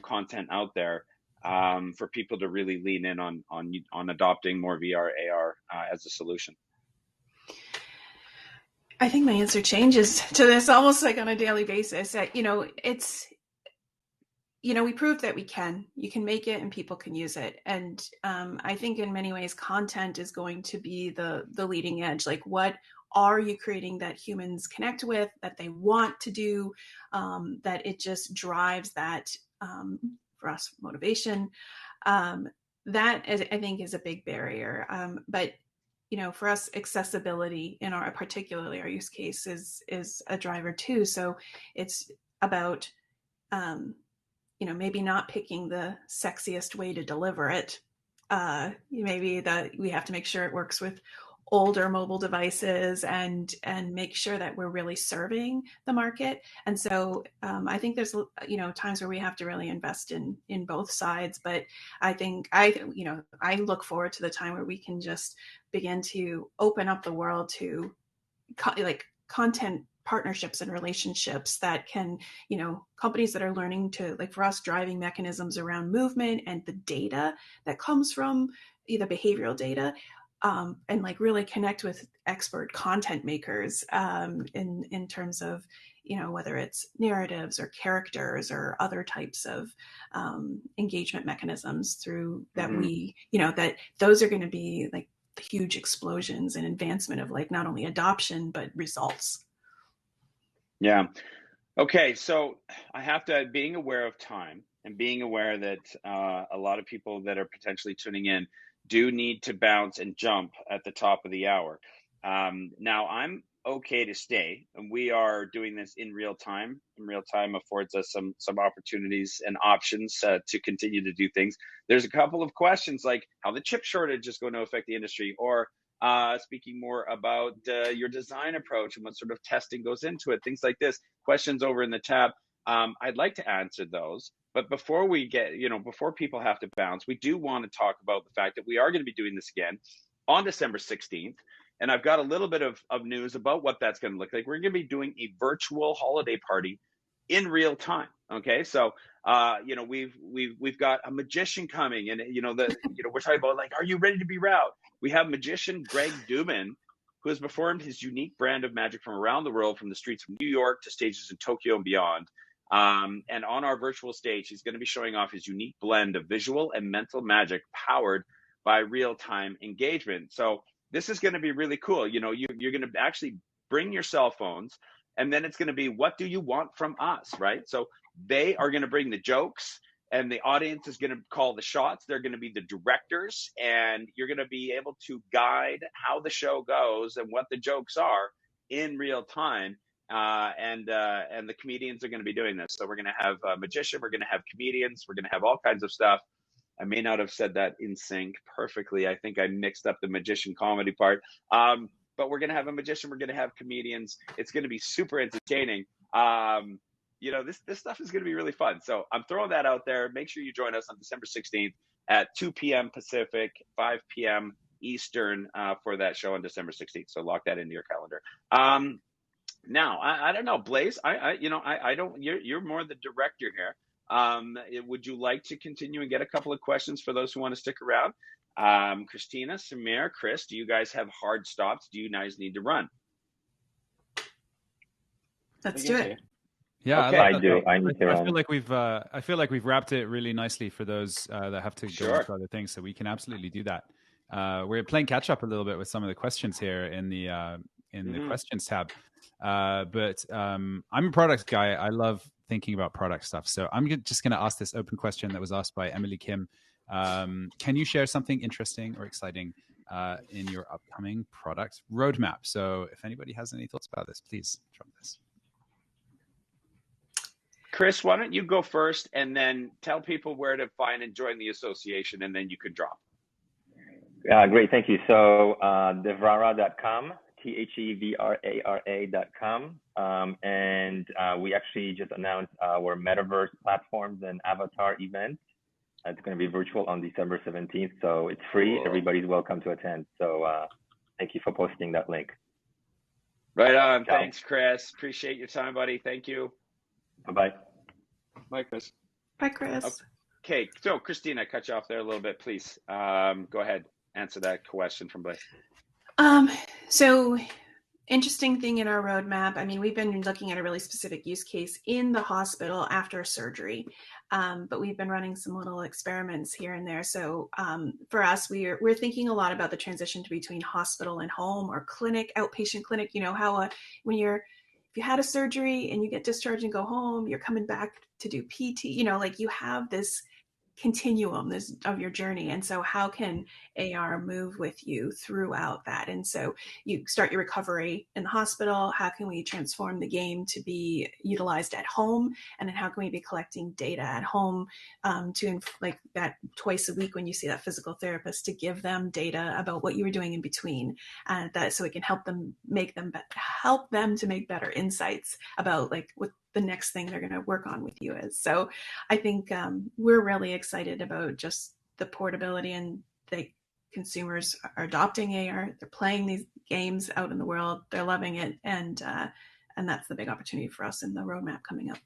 Speaker 2: content out there for people to really lean in on adopting more VR, AR as a solution?
Speaker 3: I think my answer changes to this almost like on a daily basis. We proved that you can make it and people can use it. And I think in many ways, content is going to be the leading edge. Like, what are you creating that humans connect with, that they want to do, that it just drives that, for us, motivation. That is, I think, is a big barrier. But for us, accessibility in particularly our use case is a driver too. So it's about, maybe not picking the sexiest way to deliver it. Maybe that we have to make sure it works with older mobile devices and make sure that we're really serving the market. And so I think there's times where we have to really invest in both sides. But I think I look forward to the time where we can just begin to open up the world to content partnerships and relationships that can, companies that are learning to, like for us, driving mechanisms around movement and the data that comes from the behavioral data, and really connect with expert content makers in terms of, whether it's narratives or characters or other types of engagement mechanisms through that we, that those are going to be like huge explosions and advancement of not only adoption, but results.
Speaker 2: Yeah. Okay. So I have to, being aware of time and being aware that a lot of people that are potentially tuning in do need to bounce and jump at the top of the hour. Now I'm okay to stay, and we are doing this in real time. And real time affords us some opportunities and options to continue to do things. There's a couple of questions like how the chip shortage is going to affect the industry, or speaking more about your design approach and what sort of testing goes into it, things like this. Questions over in the tab. I'd like to answer those. But before we get, before people have to bounce, we do want to talk about the fact that we are going to be doing this again on December 16th. And I've got a little bit of news about what that's going to look like. We're going to be doing a virtual holiday party in real time. Okay. So, we've got a magician coming, and, we're talking about are you ready to be Rowd? We have magician Greg Dubin, who has performed his unique brand of magic from around the world, from the streets of New York to stages in Tokyo and beyond. And on our virtual stage, he's going to be showing off his unique blend of visual and mental magic powered by real-time engagement. So this is going to be really cool. You're going to actually bring your cell phones, and then it's going to be, what do you want from us, right? So they are going to bring the jokes, and the audience is going to call the shots. They're going to be the directors, and you're going to be able to guide how the show goes and what the jokes are in real time. And the comedians are going to be doing this. So we're going to have a magician, we're going to have comedians, we're going to have all kinds of stuff. I may not have said that in sync perfectly. I think I mixed up the magician comedy part. But we're going to have a magician, we're going to have comedians. It's going to be super entertaining. This stuff is going to be really fun. So I'm throwing that out there. Make sure you join us on December 16th at 2 p.m. Pacific, 5 p.m. Eastern for that show on December 16th. So lock that into your calendar. Now, I don't know, Blaise, I don't, you're more the director here. Would you like to continue and get a couple of questions for those who want to stick around? Christina, Samir, Kris, do you guys have hard stops? Do you guys need to run?
Speaker 3: Let's do it.
Speaker 1: Yeah,
Speaker 2: okay.
Speaker 5: I do. I need to run.
Speaker 1: I feel like we've wrapped it really nicely for those that have to go to other things. So we can absolutely do that. We're playing catch up a little bit with some of the questions here in the in the questions tab. But I'm a product guy. I love thinking about product stuff. So I'm just going to ask this open question that was asked by Emily Kim. Can you share something interesting or exciting in your upcoming product roadmap? So if anybody has any thoughts about this, please drop this.
Speaker 2: Kris, why don't you go first and then tell people where to find and join the association, and then you can drop.
Speaker 5: Great, thank you. So thevrara.com, THEVRARA.com. And we actually just announced our metaverse platforms and avatar event. It's going to be virtual on December 17th. So it's free. Cool. Everybody's welcome to attend. So thank you for posting that link.
Speaker 2: Right on. Ciao. Thanks, Kris. Appreciate your time, buddy. Thank you.
Speaker 5: Bye-bye.
Speaker 6: Bye, Kris.
Speaker 3: Bye, Kris.
Speaker 2: Okay, so Christina, cut you off there a little bit, please. Go ahead, answer that question from Blaise.
Speaker 3: So interesting thing in our roadmap. I mean, we've been looking at a really specific use case in the hospital after surgery, but we've been running some little experiments here and there. So for us, we're thinking a lot about the transition between hospital and home, or clinic, outpatient clinic. You know how if you had a surgery and you get discharged and go home, you're coming back to do PT, you know, like you have this continuum of your journey. And so how can AR move with you throughout that? And so you start your recovery in the hospital. How can we transform the game to be utilized at home? And then how can we be collecting data at home to like that twice a week when you see that physical therapist, to give them data about what you were doing in between, that so it can help them to make better insights about like what the next thing they're going to work on with you is. So I think we're really excited about just the portability, and the consumers are adopting AR. They're playing these games out in the world. They're loving it. And that's the big opportunity for us in the roadmap coming up.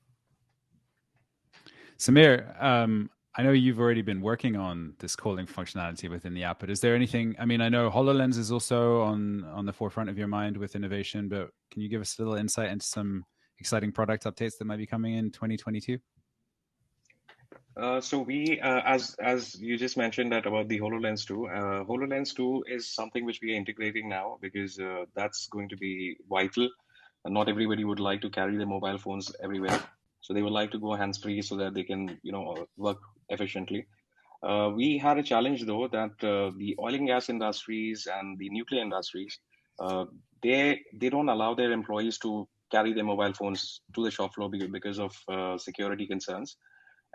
Speaker 1: Samir, I know you've already been working on this calling functionality within the app, but is there anything, I mean, I know HoloLens is also on the forefront of your mind with innovation, but can you give us a little insight into some exciting product updates that might be coming in 2022?
Speaker 6: So we, as you just mentioned that about the HoloLens 2, HoloLens 2 is something which we are integrating now, because that's going to be vital. Not everybody would like to carry their mobile phones everywhere. So they would like to go hands-free so that they can, work efficiently. We had a challenge though, that the oil and gas industries and the nuclear industries, they don't allow their employees to carry their mobile phones to the shop floor because of security concerns.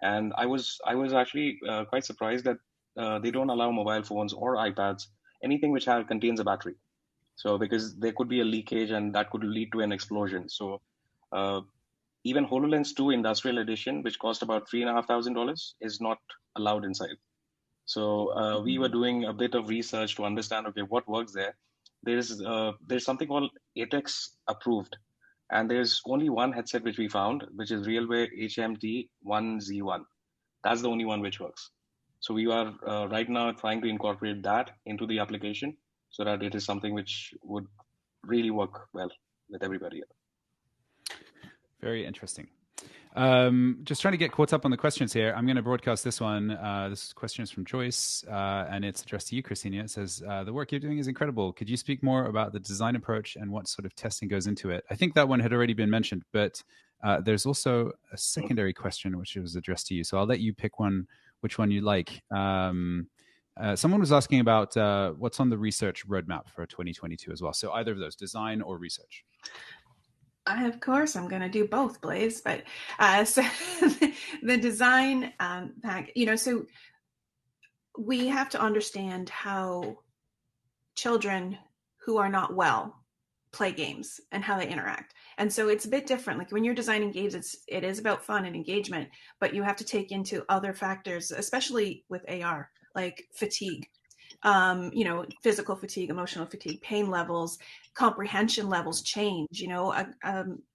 Speaker 6: And I was actually quite surprised that they don't allow mobile phones or iPads, anything which contains a battery. So because there could be a leakage and that could lead to an explosion. So even HoloLens 2 Industrial Edition, which cost about $3,500, is not allowed inside. So we were doing a bit of research to understand, okay, what works there. There's something called ATEX approved. And there's only one headset which we found, which is Realware HMT1Z1. That's the only one which works. So we are right now trying to incorporate that into the application so that it is something which would really work well with everybody.
Speaker 1: Very interesting. Just trying to get caught up on the questions here. I'm going to broadcast this one. This question is from Joyce, and it's addressed to you, Christina. It says, the work you're doing is incredible. Could you speak more about the design approach and what sort of testing goes into it? I think that one had already been mentioned, but there's also a secondary question which was addressed to you. So I'll let you pick which one you like. Someone was asking about what's on the research roadmap for 2022 as well. So either of those, design or research.
Speaker 3: Of course, I'm going to do both, Blaise. But so the design pack, so we have to understand how children who are not well play games and how they interact. And so it's a bit different. Like when you're designing games, it is about fun and engagement, but you have to take into other factors, especially with AR, like fatigue. Physical fatigue, emotional fatigue, pain levels, comprehension levels change. A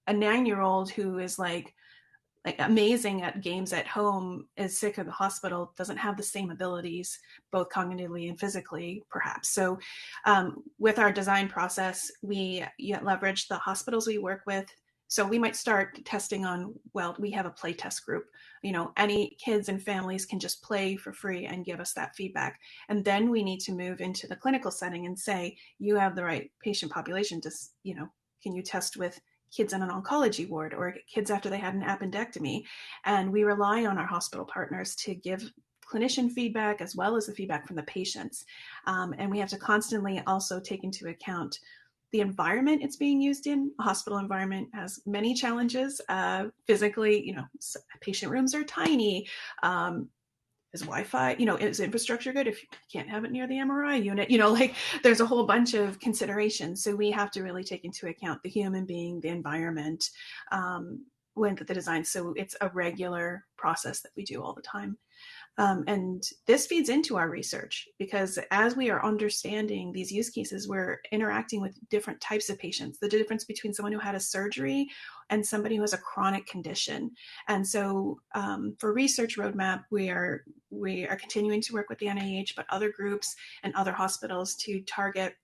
Speaker 3: 9-year-old who is like amazing at games at home is sick at the hospital, doesn't have the same abilities, both cognitively and physically, perhaps. So with our design process, we leverage the hospitals we work with. So we might start testing on, well, we have a play test group. Any kids and families can just play for free and give us that feedback. And then we need to move into the clinical setting and say, you have the right patient population to, can you test with kids in an oncology ward or kids after they had an appendectomy? And we rely on our hospital partners to give clinician feedback as well as the feedback from the patients. And we have to constantly also take into account the environment it's being used in. A hospital environment has many challenges. Physically, patient rooms are tiny. Is Wi-Fi, is infrastructure good if you can't have it near the MRI unit? There's a whole bunch of considerations. So we have to really take into account the human being, the environment, when the design. So it's a regular process that we do all the time. And this feeds into our research, because as we are understanding these use cases, we're interacting with different types of patients, the difference between someone who had a surgery and somebody who has a chronic condition. And so for research roadmap, we are continuing to work with the NIH, but other groups and other hospitals to target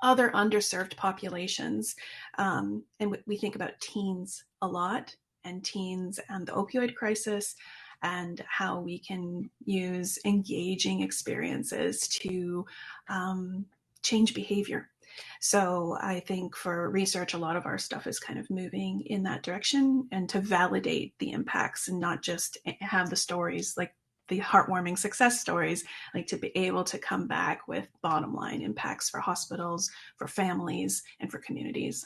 Speaker 3: other underserved populations. And we think about teens a lot, and teens and the opioid crisis, and how we can use engaging experiences to change behavior. So I think for research, a lot of our stuff is kind of moving in that direction, and to validate the impacts and not just have the stories, like the heartwarming success stories, like to be able to come back with bottom line impacts for hospitals, for families, and for communities.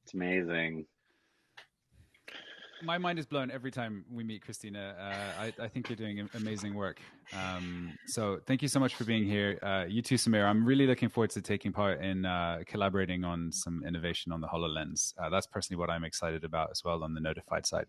Speaker 2: It's amazing.
Speaker 1: My mind is blown every time we meet Christina. I think you're doing amazing work. So thank you so much for being here. You too, Samir. I'm really looking forward to taking part in collaborating on some innovation on the HoloLens. That's personally what I'm excited about as well on the Knowtified side.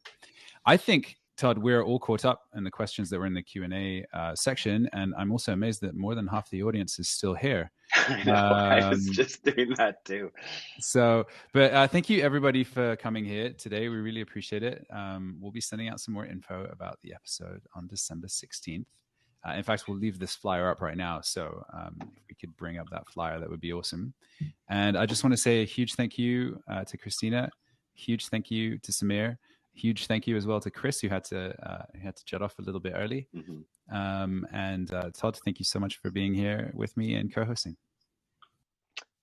Speaker 1: I think, Todd, we're all caught up in the questions that were in the Q&A section, and I'm also amazed that more than half the audience is still here.
Speaker 2: I know, I was just doing that too.
Speaker 1: So, but thank you everybody for coming here today. We really appreciate it. We'll be sending out some more info about the episode on December 16th. In fact, we'll leave this flyer up right now. So if we could bring up that flyer, that would be awesome. And I just want to say a huge thank you to Christina. Huge thank you to Samir. Huge thank you as well to Kris, who had to jet off a little bit early. Mm-hmm. And Todd, thank you so much for being here with me and co-hosting.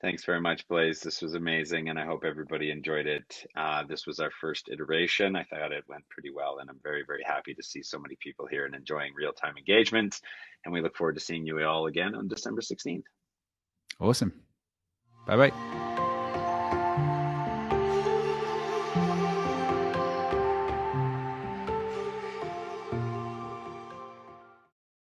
Speaker 2: Thanks very much, Blaise. This was amazing, and I hope everybody enjoyed it. This was our first iteration. I thought it went pretty well, and I'm very, very happy to see so many people here and enjoying real-time engagement. And we look forward to seeing you all again on December 16th.
Speaker 1: Awesome. Bye-bye.